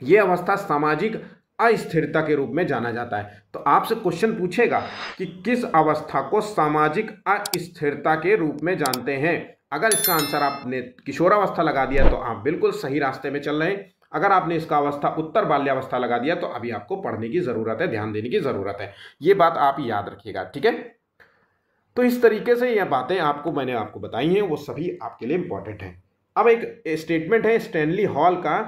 ये अवस्था सामाजिक अस्थिरता के रूप में जाना जाता है। तो आपसे क्वेश्चन पूछेगा कि किस अवस्था को सामाजिक अस्थिरता के रूप में जानते हैं। अगर इसका आंसर आपने किशोरावस्था लगा दिया तो आप बिल्कुल सही रास्ते में चल रहे हैं। अगर आपने इसका अवस्था उत्तर बाल्यावस्था लगा दिया तो अभी आपको पढ़ने की ज़रूरत है, ध्यान देने की ज़रूरत है। ये बात आप याद रखिएगा, ठीक है। तो इस तरीके से ये बातें मैंने आपको बताई हैं, वो सभी आपके लिए इंपॉर्टेंट हैं। अब एक स्टेटमेंट है स्टैनली हॉल का,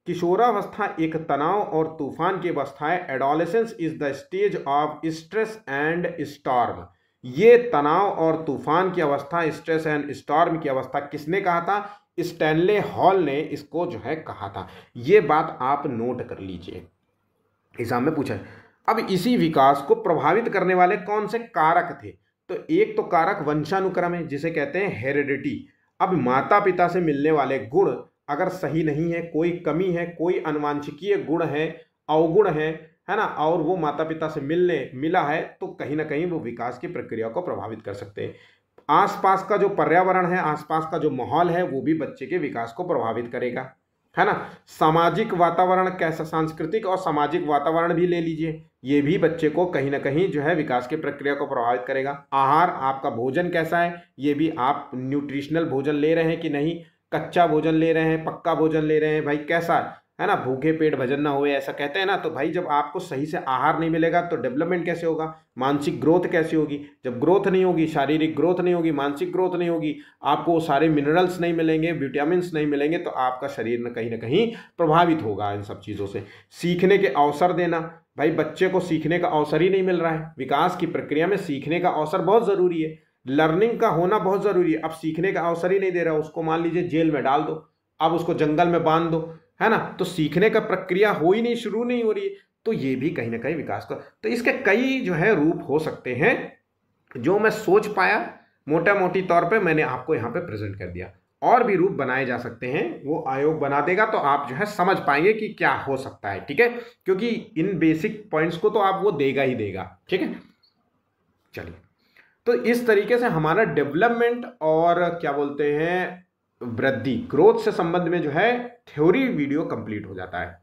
किशोरावस्था एक तनाव और तूफान की अवस्था है। Adolescence is the stage of stress and storm. ये तनाव और तूफान की अवस्था, स्ट्रेस एंड स्टॉर्म की अवस्था किसने कहा था? स्टैनले हॉल ने इसको जो है कहा था। ये बात आप नोट कर लीजिए, एग्जाम में पूछा है। अब इसी विकास को प्रभावित करने वाले कौन से कारक थे? तो एक तो कारक वंशानुक्रम है, जिसे कहते हैं हेरिडिटी। अब माता पिता से मिलने वाले गुण अगर सही नहीं है, कोई कमी है, कोई अनुवांशिकीय गुण है, अवगुण है ना, और वो माता पिता से मिला है, तो कहीं ना कहीं वो विकास की प्रक्रिया को प्रभावित कर सकते हैं। आसपास का जो पर्यावरण है, आसपास का जो माहौल है, वो भी बच्चे के विकास को प्रभावित करेगा, है ना। सामाजिक वातावरण कैसा, सांस्कृतिक और सामाजिक वातावरण भी ले लीजिए, ये भी बच्चे को कहीं ना कहीं जो है विकास की प्रक्रिया को प्रभावित करेगा। आहार, आपका भोजन कैसा है, ये भी आप न्यूट्रिशनल भोजन ले रहे हैं कि नहीं, कच्चा भोजन ले रहे हैं, पक्का भोजन ले रहे हैं, भाई कैसा है ना, भूखे पेट भजन ना होए ऐसा कहते हैं ना। तो भाई जब आपको सही से आहार नहीं मिलेगा तो डेवलपमेंट कैसे होगा, मानसिक ग्रोथ कैसे होगी? जब ग्रोथ नहीं होगी, शारीरिक ग्रोथ नहीं होगी, मानसिक ग्रोथ नहीं होगी, आपको सारे मिनरल्स नहीं मिलेंगे, विटामिन्स नहीं मिलेंगे, तो आपका शरीर न कहीं प्रभावित होगा इन सब चीज़ों से। सीखने के अवसर देना, भाई बच्चे को सीखने का अवसर ही नहीं मिल रहा है। विकास की प्रक्रिया में सीखने का अवसर बहुत ज़रूरी है, लर्निंग का होना बहुत ज़रूरी है। अब सीखने का अवसर ही नहीं दे रहा, उसको मान लीजिए जेल में डाल दो, अब उसको जंगल में बांध दो, है ना, तो सीखने का प्रक्रिया हो ही नहीं, शुरू नहीं हो रही है। तो ये भी कहीं ना कहीं विकास का, तो इसके कई जो है रूप हो सकते हैं, जो मैं सोच पाया मोटा मोटी तौर पे मैंने आपको यहाँ पे प्रेजेंट कर दिया। और भी रूप बनाए जा सकते हैं, वो आयोग बना देगा तो आप जो है समझ पाएंगे कि क्या हो सकता है, ठीक है, क्योंकि इन बेसिक पॉइंट्स को तो आप वो देगा ही देगा, ठीक है। चलिए, तो इस तरीके से हमारा डेवलपमेंट और क्या बोलते हैं वृद्धि, ग्रोथ से संबंध में जो है थ्योरी वीडियो कंप्लीट हो जाता है।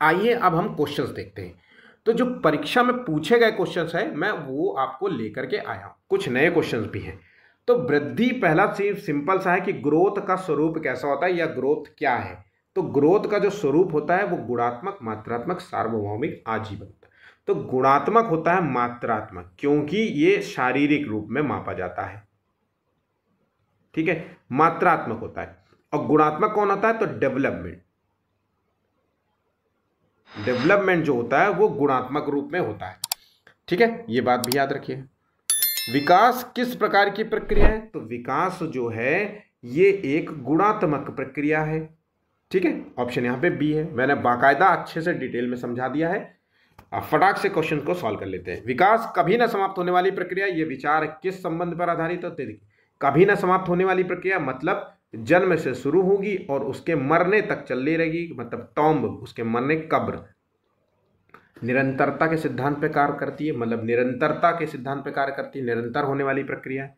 आइए अब हम क्वेश्चंस देखते हैं। तो जो परीक्षा में पूछे गए क्वेश्चंस है मैं वो आपको लेकर के आया हूं, कुछ नए क्वेश्चंस भी हैं। तो वृद्धि पहला सिंपल सा है कि ग्रोथ का स्वरूप कैसा होता है या ग्रोथ क्या है। तो ग्रोथ का जो स्वरूप होता है वो गुणात्मक, मात्रात्मक, सार्वभौमिक, आजीवन। तो गुणात्मक होता है मात्रात्मक, क्योंकि ये शारीरिक रूप में मापा जाता है, ठीक है। मात्रात्मक होता है और गुणात्मक कौन होता है? तो डेवलपमेंट जो होता है वो गुणात्मक रूप में होता है, ठीक है। ये बात भी याद रखिए। विकास किस प्रकार की प्रक्रिया है? तो विकास जो है ये एक गुणात्मक प्रक्रिया है, ठीक है। ऑप्शन यहां पे बी है, मैंने बाकायदा अच्छे से डिटेल में समझा दिया है। अब फटाक से क्वेश्चन को सॉल्व कर लेते हैं। विकास कभी ना समाप्त होने वाली प्रक्रिया, ये विचार किस संबंध पर आधारित होते हैं? कभी ना समाप्त होने वाली प्रक्रिया मतलब जन्म से शुरू होगी और उसके मरने तक चलती रहेगी, मतलब टॉम्ब, उसके मरने कब्र। निरंतरता के सिद्धांत पे कार्य करती है, मतलब निरंतरता के सिद्धांत पे कार्य करती है, निरंतर होने वाली प्रक्रिया है।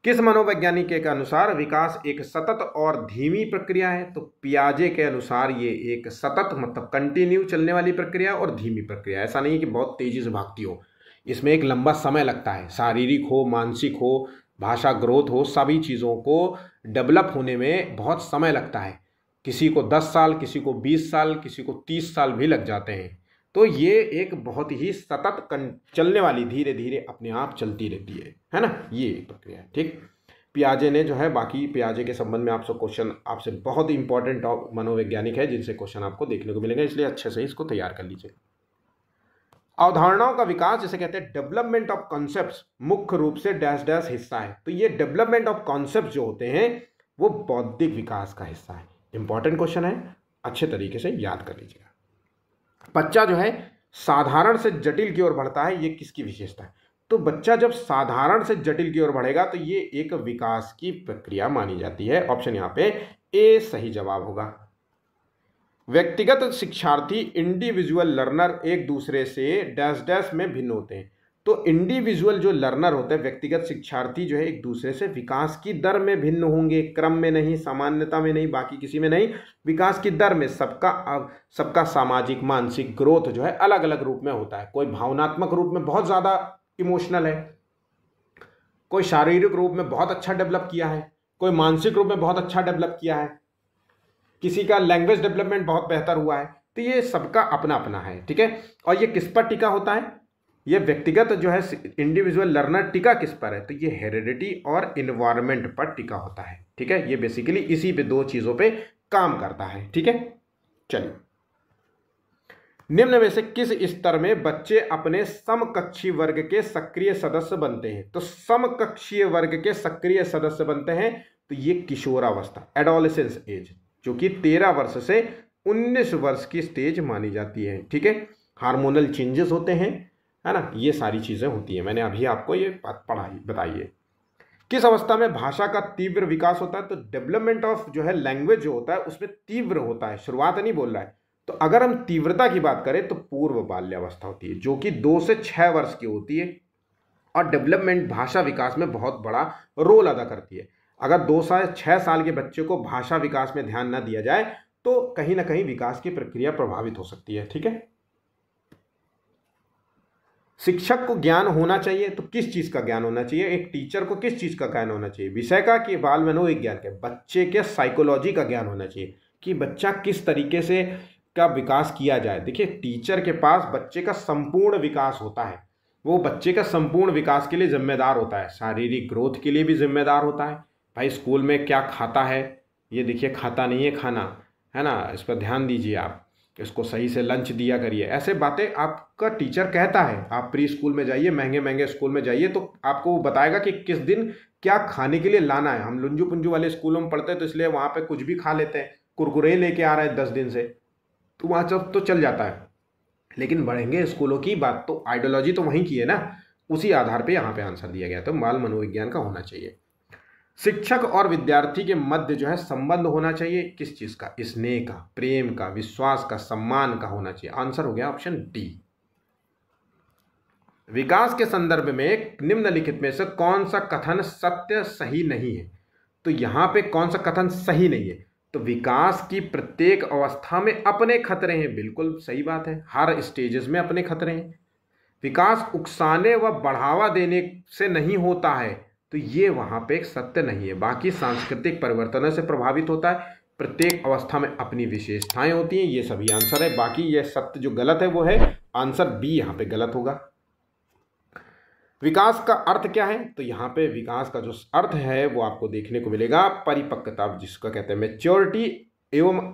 किस मनोवैज्ञानिक के अनुसार विकास एक सतत और धीमी प्रक्रिया है? तो पियाजे के अनुसार ये एक सतत मतलब कंटिन्यू चलने वाली प्रक्रिया और धीमी प्रक्रिया। ऐसा नहीं है कि बहुत तेजी से भागती हो, इसमें एक लंबा समय लगता है, शारीरिक हो, मानसिक हो, भाषा ग्रोथ हो, सभी चीज़ों को डेवलप होने में बहुत समय लगता है। किसी को 10 साल, किसी को 20 साल, किसी को 30 साल भी लग जाते हैं। तो ये एक बहुत ही सतत चलने वाली, धीरे धीरे अपने आप चलती रहती है ना, ये एक प्रक्रिया है, ठीक। पियाजे ने जो है, बाकी पियाजे के संबंध में आपसे क्वेश्चन, आपसे बहुत ही इंपॉर्टेंट मनोवैज्ञानिक है जिनसे क्वेश्चन आपको देखने को मिलेंगे, इसलिए अच्छे से इसको तैयार कर लीजिए। अवधारणाओं का विकास जिसे कहते हैं डेवलपमेंट ऑफ कॉन्सेप्ट्स मुख्य रूप से डैश डैश हिस्सा है। तो ये डेवलपमेंट ऑफ कॉन्सेप्ट जो होते हैं वो बौद्धिक विकास का हिस्सा है। इंपॉर्टेंट क्वेश्चन है, अच्छे तरीके से याद कर लीजिएगा। बच्चा जो है साधारण से जटिल की ओर बढ़ता है, ये किसकी विशेषता है? तो बच्चा जब साधारण से जटिल की ओर बढ़ेगा तो ये एक विकास की प्रक्रिया मानी जाती है। ऑप्शन यहाँ पे ए सही जवाब होगा। व्यक्तिगत शिक्षार्थी इंडिविजुअल लर्नर एक दूसरे से डैश डैश में भिन्न होते हैं। तो इंडिविजुअल जो लर्नर होते हैं, व्यक्तिगत शिक्षार्थी जो है एक दूसरे से विकास की दर में भिन्न होंगे, क्रम में नहीं, सामान्यता में नहीं, बाकी किसी में नहीं, विकास की दर में। सबका सामाजिक मानसिक ग्रोथ जो है अलग अलग रूप में होता है। कोई भावनात्मक रूप में बहुत ज़्यादा इमोशनल है, कोई शारीरिक रूप में बहुत अच्छा डेवलप किया है, कोई मानसिक रूप में बहुत अच्छा डेवलप किया है, किसी का लैंग्वेज डेवलपमेंट बहुत बेहतर हुआ है। तो ये सबका अपना अपना है, ठीक है। और ये किस पर टिका होता है? ये व्यक्तिगत जो है इंडिविजुअल लर्नर टिका किस पर है? तो ये हेरिडिटी और इन्वायरमेंट पर टिका होता है, ठीक है। ये बेसिकली इसी पे दो चीजों पे काम करता है, ठीक है। चलिए, निम्न में से किस स्तर में बच्चे अपने समकक्षी वर्ग के सक्रिय सदस्य बनते हैं? तो समकक्षीय वर्ग के सक्रिय सदस्य बनते हैं तो ये किशोरावस्था, एडोलेसेंस एज, जो कि 13 वर्ष से 19 वर्ष की स्टेज मानी जाती है, ठीक है। हार्मोनल चेंजेस होते हैं, है ना, ये सारी चीजें होती हैं। मैंने अभी आपको ये बात पढ़ाई। बताइए किस अवस्था में भाषा का तीव्र विकास होता है? तो डेवलपमेंट ऑफ जो है लैंग्वेज जो होता है उसमें तीव्र होता है, शुरुआत नहीं बोल रहा है। तो अगर हम तीव्रता की बात करें तो पूर्व बाल्यावस्था होती है, जो कि 2 से 6 वर्ष की होती है। और डेवलपमेंट भाषा विकास में बहुत बड़ा रोल अदा करती है। अगर 2 से 6 साल के बच्चे को भाषा विकास में ध्यान न दिया जाए तो कहीं ना कहीं विकास की प्रक्रिया प्रभावित हो सकती है, ठीक है। शिक्षक को ज्ञान होना चाहिए तो किस चीज का ज्ञान होना चाहिए? एक टीचर को किस चीज का ज्ञान होना चाहिए? विषय का कि बाल मनोविज्ञान के? बच्चे के साइकोलॉजी का ज्ञान होना चाहिए कि बच्चा किस तरीके से का विकास किया जाए। देखिए, टीचर के पास बच्चे का संपूर्ण विकास होता है, वो बच्चे का संपूर्ण विकास के लिए जिम्मेदार होता है, शारीरिक ग्रोथ के लिए भी जिम्मेदार होता है। भाई स्कूल में क्या खाता है, ये देखिए खाता नहीं है खाना, है ना, इस पर ध्यान दीजिए, आप इसको सही से लंच दिया करिए। ऐसे बातें आपका टीचर कहता है। आप प्री स्कूल में जाइए, महंगे महंगे स्कूल में जाइए, तो आपको वो बताएगा कि किस दिन क्या खाने के लिए लाना है। हम लुंजू पुंजू वाले स्कूलों में पढ़ते हैं तो इसलिए वहाँ पे कुछ भी खा लेते हैं, कुरकुरे लेके आ रहे हैं 10 दिन से, तो वहाँ सब तो चल जाता है। लेकिन बढ़ेंगे स्कूलों की बात तो आइडियोलॉजी तो वहीं की है ना, उसी आधार पे यहाँ पे आंसर दिया गया। तो बाल मनोविज्ञान का होना चाहिए। शिक्षक और विद्यार्थी के मध्य जो है संबंध होना चाहिए किस चीज का? स्नेह का, प्रेम का, विश्वास का, सम्मान का होना चाहिए। आंसर हो गया ऑप्शन डी। विकास के संदर्भ में निम्नलिखित में से कौन सा कथन सत्य सही नहीं है? तो यहां पे कौन सा कथन सही नहीं है? तो विकास की प्रत्येक अवस्था में अपने खतरे हैं, बिल्कुल सही बात है, हर स्टेजेस में अपने खतरे हैं। विकास उकसाने व बढ़ावा देने से नहीं होता है, तो ये वहां पे एक सत्य नहीं है। बाकी सांस्कृतिक परिवर्तनों से प्रभावित होता है, प्रत्येक अवस्था में अपनी विशेषताएं होती हैं, ये सभी आंसर है। बाकी ये सत्य जो गलत है वो है आंसर बी, यहां पे गलत होगा। विकास का अर्थ क्या है? तो यहाँ पे विकास का जो अर्थ है वो आपको देखने को मिलेगा परिपक्वता, जिसको कहते हैं मैच्योरिटी एवं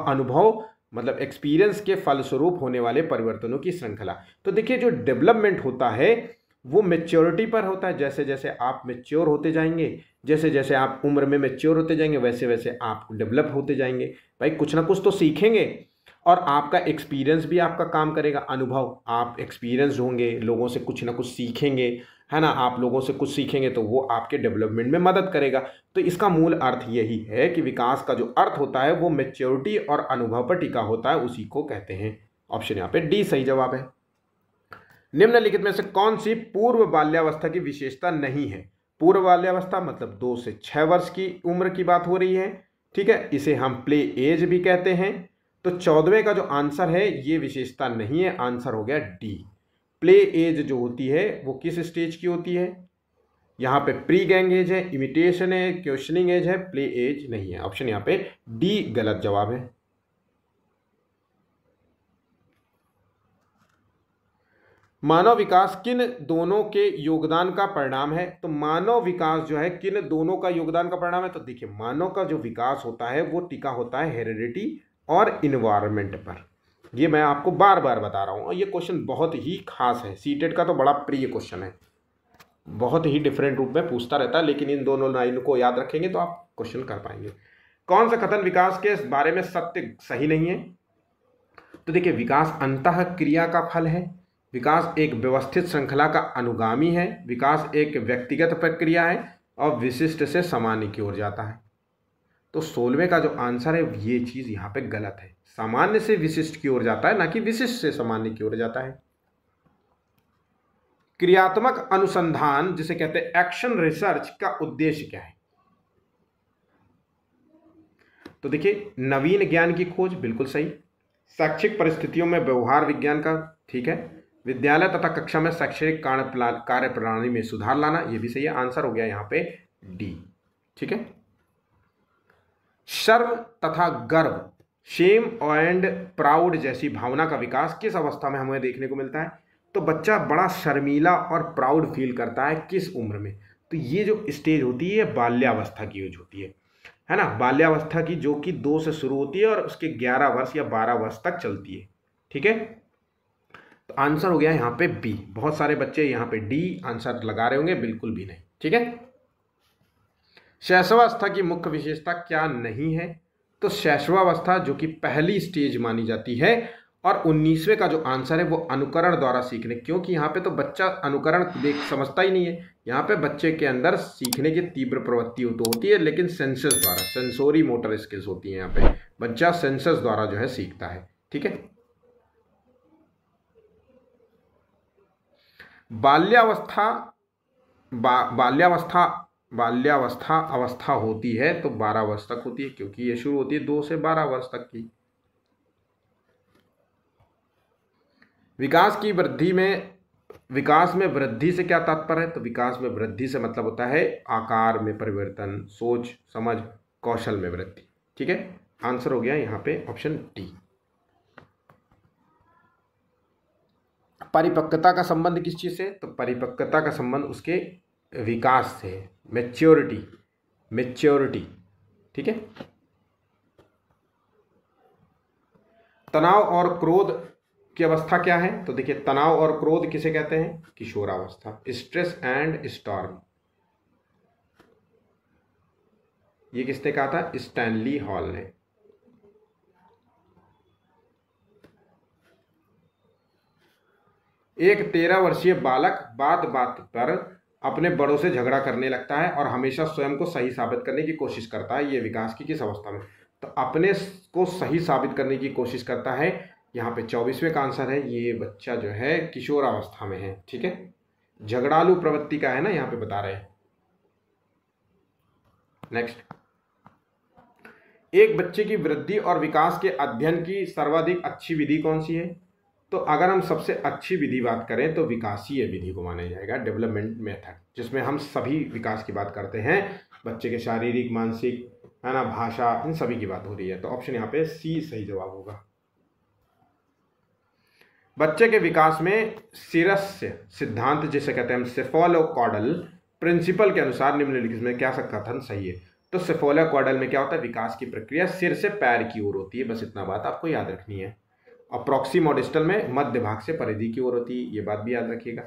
अनुभव, मतलब एक्सपीरियंस के फलस्वरूप होने वाले परिवर्तनों की श्रृंखला। तो देखिए, जो डेवलपमेंट होता है वो मैच्योरिटी पर होता है। जैसे जैसे आप मैच्योर होते जाएंगे, जैसे जैसे आप उम्र में मैच्योर होते जाएंगे, वैसे वैसे आप डेवलप होते जाएंगे। भाई कुछ ना कुछ तो सीखेंगे, और आपका एक्सपीरियंस भी आपका काम करेगा, अनुभव। आप एक्सपीरियंस होंगे, लोगों से कुछ ना कुछ सीखेंगे, है ना, आप लोगों से कुछ सीखेंगे तो वो आपके डेवलपमेंट में मदद करेगा। तो इसका मूल अर्थ यही है कि विकास का जो अर्थ होता है वो मैच्योरिटी और अनुभव पर टिका होता है, उसी को कहते हैं। ऑप्शन यहाँ पे डी सही जवाब है। निम्नलिखित में से कौन सी पूर्व बाल्यावस्था की विशेषता नहीं है? पूर्व बाल्यावस्था मतलब 2 से 6 वर्ष की उम्र की बात हो रही है, ठीक है। इसे हम प्ले एज भी कहते हैं। तो 14वें का जो आंसर है ये विशेषता नहीं है, आंसर हो गया डी। प्ले एज जो होती है वो किस स्टेज की होती है? यहाँ पे प्री गैंग एज है, इमिटेशन है, क्वेश्चनिंग एज है, प्ले एज नहीं है। ऑप्शन यहाँ पे डी गलत जवाब है। मानव विकास किन दोनों के योगदान का परिणाम है? तो मानव विकास जो है किन दोनों का योगदान का परिणाम है? तो देखिए, मानव का जो विकास होता है वो टिका होता है हेरिडिटी और इन्वायरमेंट पर। ये मैं आपको बार बार बता रहा हूँ, और ये क्वेश्चन बहुत ही खास है, सीटेट का तो बड़ा प्रिय क्वेश्चन है, बहुत ही डिफरेंट रूप में पूछता रहता है, लेकिन इन दोनों लाइन को याद रखेंगे तो आप क्वेश्चन कर पाएंगे। कौन सा कथन विकास के बारे में सत्य सही नहीं है? तो देखिए, विकास अंतः क्रिया का फल है, विकास एक व्यवस्थित श्रृंखला का अनुगामी है, विकास एक व्यक्तिगत प्रक्रिया है और विशिष्ट से सामान्य की ओर जाता है। तो 16वें का जो आंसर है ये चीज यहाँ पे गलत है, सामान्य से विशिष्ट की ओर जाता है, ना कि विशिष्ट से सामान्य की ओर जाता है। क्रियात्मक अनुसंधान जिसे कहते हैं एक्शन रिसर्च का उद्देश्य क्या है? तो देखिए, नवीन ज्ञान की खोज, बिल्कुल सही। शैक्षिक परिस्थितियों में व्यवहार विज्ञान का, ठीक है। विद्यालय तथा कक्षा में शैक्षणिक कार्य प्रणाली में सुधार लाना, यह भी सही है, आंसर हो गया यहाँ पे डी, ठीक है। शर्म तथा गर्व, शेम एंड प्राउड जैसी भावना का विकास किस अवस्था में हमें देखने को मिलता है? तो बच्चा बड़ा शर्मीला और प्राउड फील करता है किस उम्र में? तो ये जो स्टेज होती है बाल्यावस्था की यूज होती है ना, बाल्यावस्था की, जो कि 2 से शुरू होती है और उसके 11 वर्ष या 12 वर्ष तक चलती है, ठीक है। तो आंसर हो गया यहाँ पे बी। बहुत सारे बच्चे यहाँ पे डी आंसर लगा रहे होंगे, बिल्कुल भी नहीं, ठीक है। शैशवावस्था की मुख्य विशेषता क्या नहीं है? तो शैशवावस्था जो कि पहली स्टेज मानी जाती है, और 19वें का जो आंसर है वो अनुकरण द्वारा सीखने, क्योंकि यहाँ पे तो बच्चा अनुकरण देख समझता ही नहीं है, यहाँ पे बच्चे के अंदर सीखने की तीव्र प्रवृत्ति तो होती है, लेकिन सेंसस द्वारा, सेंसोरी मोटर स्किल्स होती है, यहाँ पे बच्चा सेंसस द्वारा जो है सीखता है, ठीक है। बाल्यावस्था अवस्था होती है तो 12 वर्ष तक होती है, क्योंकि ये शुरू होती है 2 से 12 वर्ष तक की। विकास में वृद्धि से क्या तात्पर्य है? तो विकास में वृद्धि से मतलब होता है आकार में परिवर्तन, सोच समझ कौशल में वृद्धि, ठीक है। आंसर हो गया यहाँ पे ऑप्शन डी। परिपक्वता का संबंध किस चीज से? तो परिपक्वता का संबंध उसके विकास से, मैच्योरिटी, ठीक है। तनाव और क्रोध की अवस्था क्या है? तो देखिए, तनाव और क्रोध किसे कहते हैं? किशोरावस्था, स्ट्रेस एंड स्टॉर्म। ये किसने कहा था? स्टैनली हॉल ने। एक 13 वर्षीय बालक बात बात पर अपने बड़ों से झगड़ा करने लगता है और हमेशा स्वयं को सही साबित करने की कोशिश करता है। ये विकास की किस अवस्था में? तो अपने को सही साबित करने की कोशिश करता है, यहाँ पे 24वें का आंसर है। ये बच्चा जो है किशोरावस्था में है, ठीक है। झगड़ालू प्रवृत्ति का है ना, यहाँ पे बता रहे हैं। नेक्स्ट, एक बच्चे की वृद्धि और विकास के अध्ययन की सर्वाधिक अच्छी विधि कौन सी है? तो अगर हम सबसे अच्छी विधि बात करें तो विकासीय विधि को माना जाएगा, डेवलपमेंट मेथड, जिसमें हम सभी विकास की बात करते हैं, बच्चे के शारीरिक, मानसिक, है ना, भाषा, इन सभी की बात हो रही है। तो ऑप्शन यहाँ पे सी सही जवाब होगा। बच्चे के विकास में शिरस्य सिद्धांत जिसे कहते हैं हम, सेफोलोकॉर्डल प्रिंसिपल के अनुसार निम्नलिखित में क्या सा कथन सही है? तो सेफोलोकॉर्डल में क्या होता है? विकास की प्रक्रिया सिर से पैर की ओर होती है, बस इतना बात आपको याद रखनी है। और प्रॉक्सिमोडिस्टल में मध्य भाग से परिधि की ओर होती है, ये बात भी याद रखिएगा।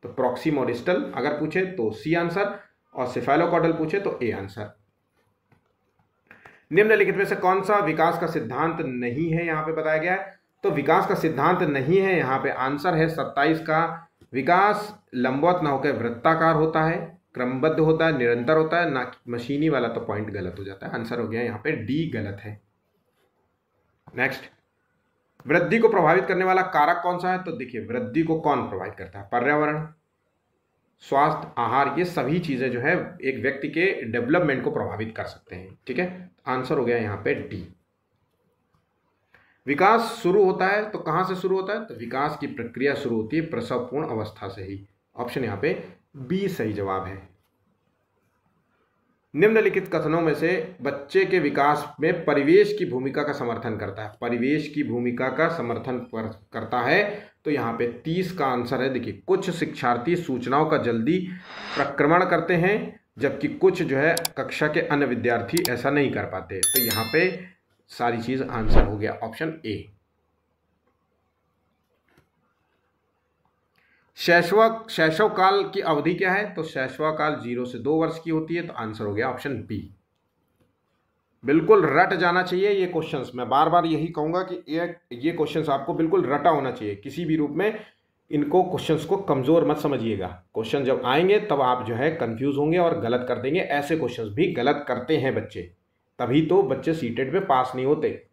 तो प्रॉक्सिमोडिस्टल अगर पूछे तो सी आंसर, और सेफेलोकॉर्डल पूछे तो ए आंसर। निम्नलिखित में से कौन सा विकास का सिद्धांत नहीं है, यहाँ पे बताया गया है। तो विकास का सिद्धांत नहीं है, यहाँ पे आंसर है 27 का। विकास लंबवत न होकर वृत्ताकार होता है, क्रमबद्ध होता है, निरंतर होता है, ना मशीनी वाला तो पॉइंट गलत हो जाता है। आंसर हो गया यहाँ पे डी गलत है। नेक्स्ट, वृद्धि को प्रभावित करने वाला कारक कौन सा है? तो देखिए, वृद्धि को कौन प्रभावित करता है? पर्यावरण, स्वास्थ्य, आहार, ये सभी चीजें जो है एक व्यक्ति के डेवलपमेंट को प्रभावित कर सकते हैं, ठीक है। आंसर हो गया यहाँ पे डी। विकास शुरू होता है तो कहां से शुरू होता है? तो विकास की प्रक्रिया शुरू होती है प्रसवपूर्ण अवस्था से ही। ऑप्शन यहाँ पे बी सही जवाब है। निम्नलिखित कथनों में से बच्चे के विकास में परिवेश की भूमिका का समर्थन करता है, परिवेश की भूमिका का समर्थन करता है, तो यहाँ पे 30 का आंसर है। देखिए, कुछ शिक्षार्थी सूचनाओं का जल्दी प्रक्रमण करते हैं, जबकि कुछ जो है कक्षा के अन्य विद्यार्थी ऐसा नहीं कर पाते। तो यहाँ पे सारी चीज आंसर हो गया ऑप्शन ए। शैशव काल की अवधि क्या है? तो शैशव काल 0 से 2 वर्ष की होती है। तो आंसर हो गया ऑप्शन बी। बिल्कुल रट जाना चाहिए ये क्वेश्चंस। मैं बार बार यही कहूंगा कि ये क्वेश्चंस आपको बिल्कुल रटा होना चाहिए किसी भी रूप में। इनको क्वेश्चंस को कमजोर मत समझिएगा। क्वेश्चन जब आएंगे तब आप जो है कंफ्यूज होंगे और गलत कर देंगे। ऐसे क्वेश्चंस भी गलत करते हैं बच्चे, तभी तो बच्चे सीटेट में पास नहीं होते।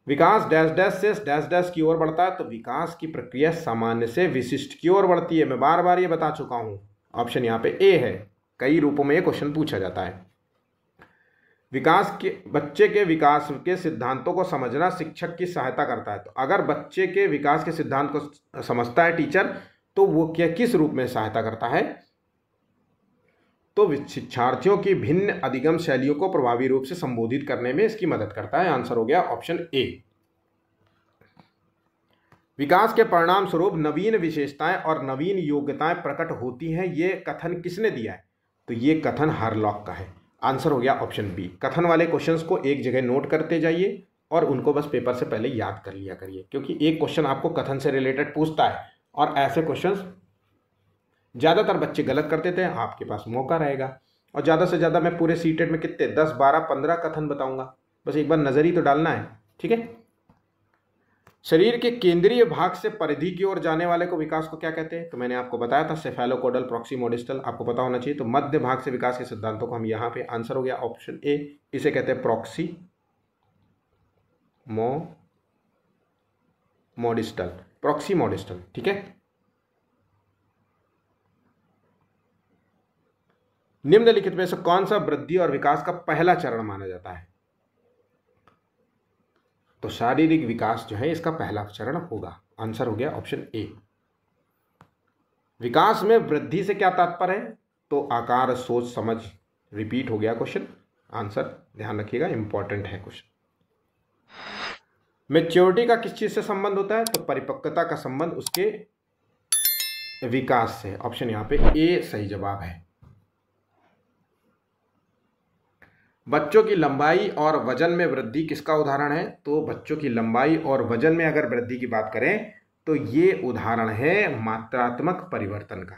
विकास डैश डैश से डैश डैश की ओर बढ़ता है। तो विकास की प्रक्रिया सामान्य से विशिष्ट की ओर बढ़ती है। मैं बार बार ये बता चुका हूं। ऑप्शन यहाँ पे ए है। कई रूपों में ये क्वेश्चन पूछा जाता है। बच्चे के विकास के सिद्धांतों को समझना शिक्षक की सहायता करता है। तो अगर बच्चे के विकास के सिद्धांत को समझता है टीचर, तो वो किस रूप में सहायता करता है? तो शिक्षार्थियों की भिन्न अधिगम शैलियों को प्रभावी रूप से संबोधित करने में इसकी मदद करता है। आंसर हो गया ऑप्शन ए। विकास के परिणाम स्वरूप नवीन विशेषताएं और नवीन योग्यताएं प्रकट होती हैं। ये कथन किसने दिया है? तो ये कथन हार्लॉक का है। आंसर हो गया ऑप्शन बी। कथन वाले क्वेश्चंस को एक जगह नोट करते जाइए और उनको बस पेपर से पहले याद कर लिया करिए, क्योंकि एक क्वेश्चन आपको कथन से रिलेटेड पूछता है और ऐसे क्वेश्चंस ज़्यादातर बच्चे गलत करते थे। आपके पास मौका रहेगा और ज़्यादा से ज़्यादा मैं पूरे सीटेट में कितने 10, 12, 15 कथन बताऊंगा। बस एक बार नज़र ही तो डालना है। ठीक है। शरीर के केंद्रीय भाग से परिधि की ओर जाने वाले को विकास को क्या कहते हैं? तो मैंने आपको बताया था सेफेलोकोडल, प्रॉक्सीमोडिस्टल, आपको पता होना चाहिए। तो मध्य भाग से विकास के सिद्धांतों को हम यहाँ पे, आंसर हो गया ऑप्शन ए, इसे कहते हैं प्रॉक्सीमोडिस्टल। ठीक है। निम्नलिखित में से कौन सा वृद्धि और विकास का पहला चरण माना जाता है? तो शारीरिक विकास जो है इसका पहला चरण होगा। आंसर हो गया ऑप्शन ए। विकास में वृद्धि से क्या तात्पर्य है? तो आकार, सोच, समझ। रिपीट हो गया क्वेश्चन। आंसर ध्यान रखिएगा, इंपॉर्टेंट है क्वेश्चन। मैच्योरिटी का किस चीज से संबंध होता है? तो परिपक्वता का संबंध उसके विकास से। ऑप्शन यहां पे ए सही जवाब है। बच्चों की लंबाई और वजन में वृद्धि किसका उदाहरण है? तो बच्चों की लंबाई और वजन में अगर वृद्धि की बात करें तो ये उदाहरण है मात्रात्मक परिवर्तन का।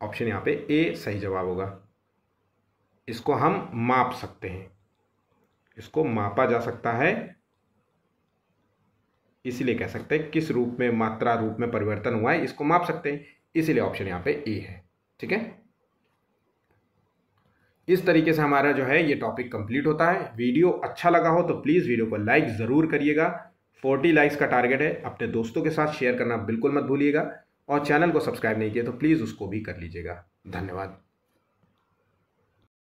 ऑप्शन यहां पे ए सही जवाब होगा। इसको हम माप सकते हैं, इसको मापा जा सकता है, इसलिए कह सकते हैं किस रूप में, मात्रा रूप में परिवर्तन हुआ है, इसको माप सकते हैं, इसलिए ऑप्शन यहां पे ए है। ठीक है। इस तरीके से हमारा जो है ये टॉपिक कंप्लीट होता है। वीडियो अच्छा लगा हो तो प्लीज़ वीडियो को लाइक ज़रूर करिएगा। 40 लाइक्स का टारगेट है। अपने दोस्तों के साथ शेयर करना बिल्कुल मत भूलिएगा और चैनल को सब्सक्राइब नहीं किया तो प्लीज़ उसको भी कर लीजिएगा। धन्यवाद।